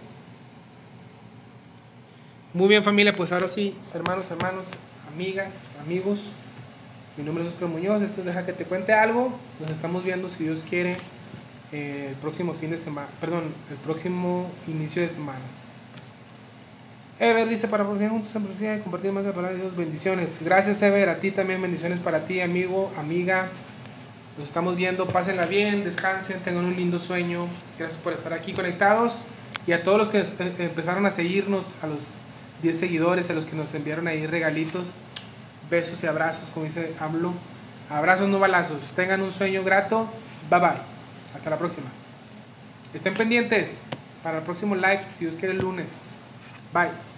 Muy bien, familia, pues ahora sí, hermanos, amigas, amigos, mi nombre es Oscar Muñoz, esto es Deja que te cuente algo. Nos estamos viendo, si Dios quiere, el próximo fin de semana, perdón, el próximo inicio de semana. Ever dice, para producir juntos en profecía y compartir más de la palabra de Dios, bendiciones. Gracias, Ever, a ti también, bendiciones para ti, amigo, amiga. Nos estamos viendo, pásenla bien, descansen, tengan un lindo sueño. Gracias por estar aquí conectados. Y a todos los que empezaron a seguirnos, a los 10 seguidores, a los que nos enviaron ahí regalitos, besos y abrazos, como dice AMLO. Abrazos, no balazos. Tengan un sueño grato. Bye bye. Hasta la próxima. Estén pendientes para el próximo live, si Dios quiere, el lunes. Bye.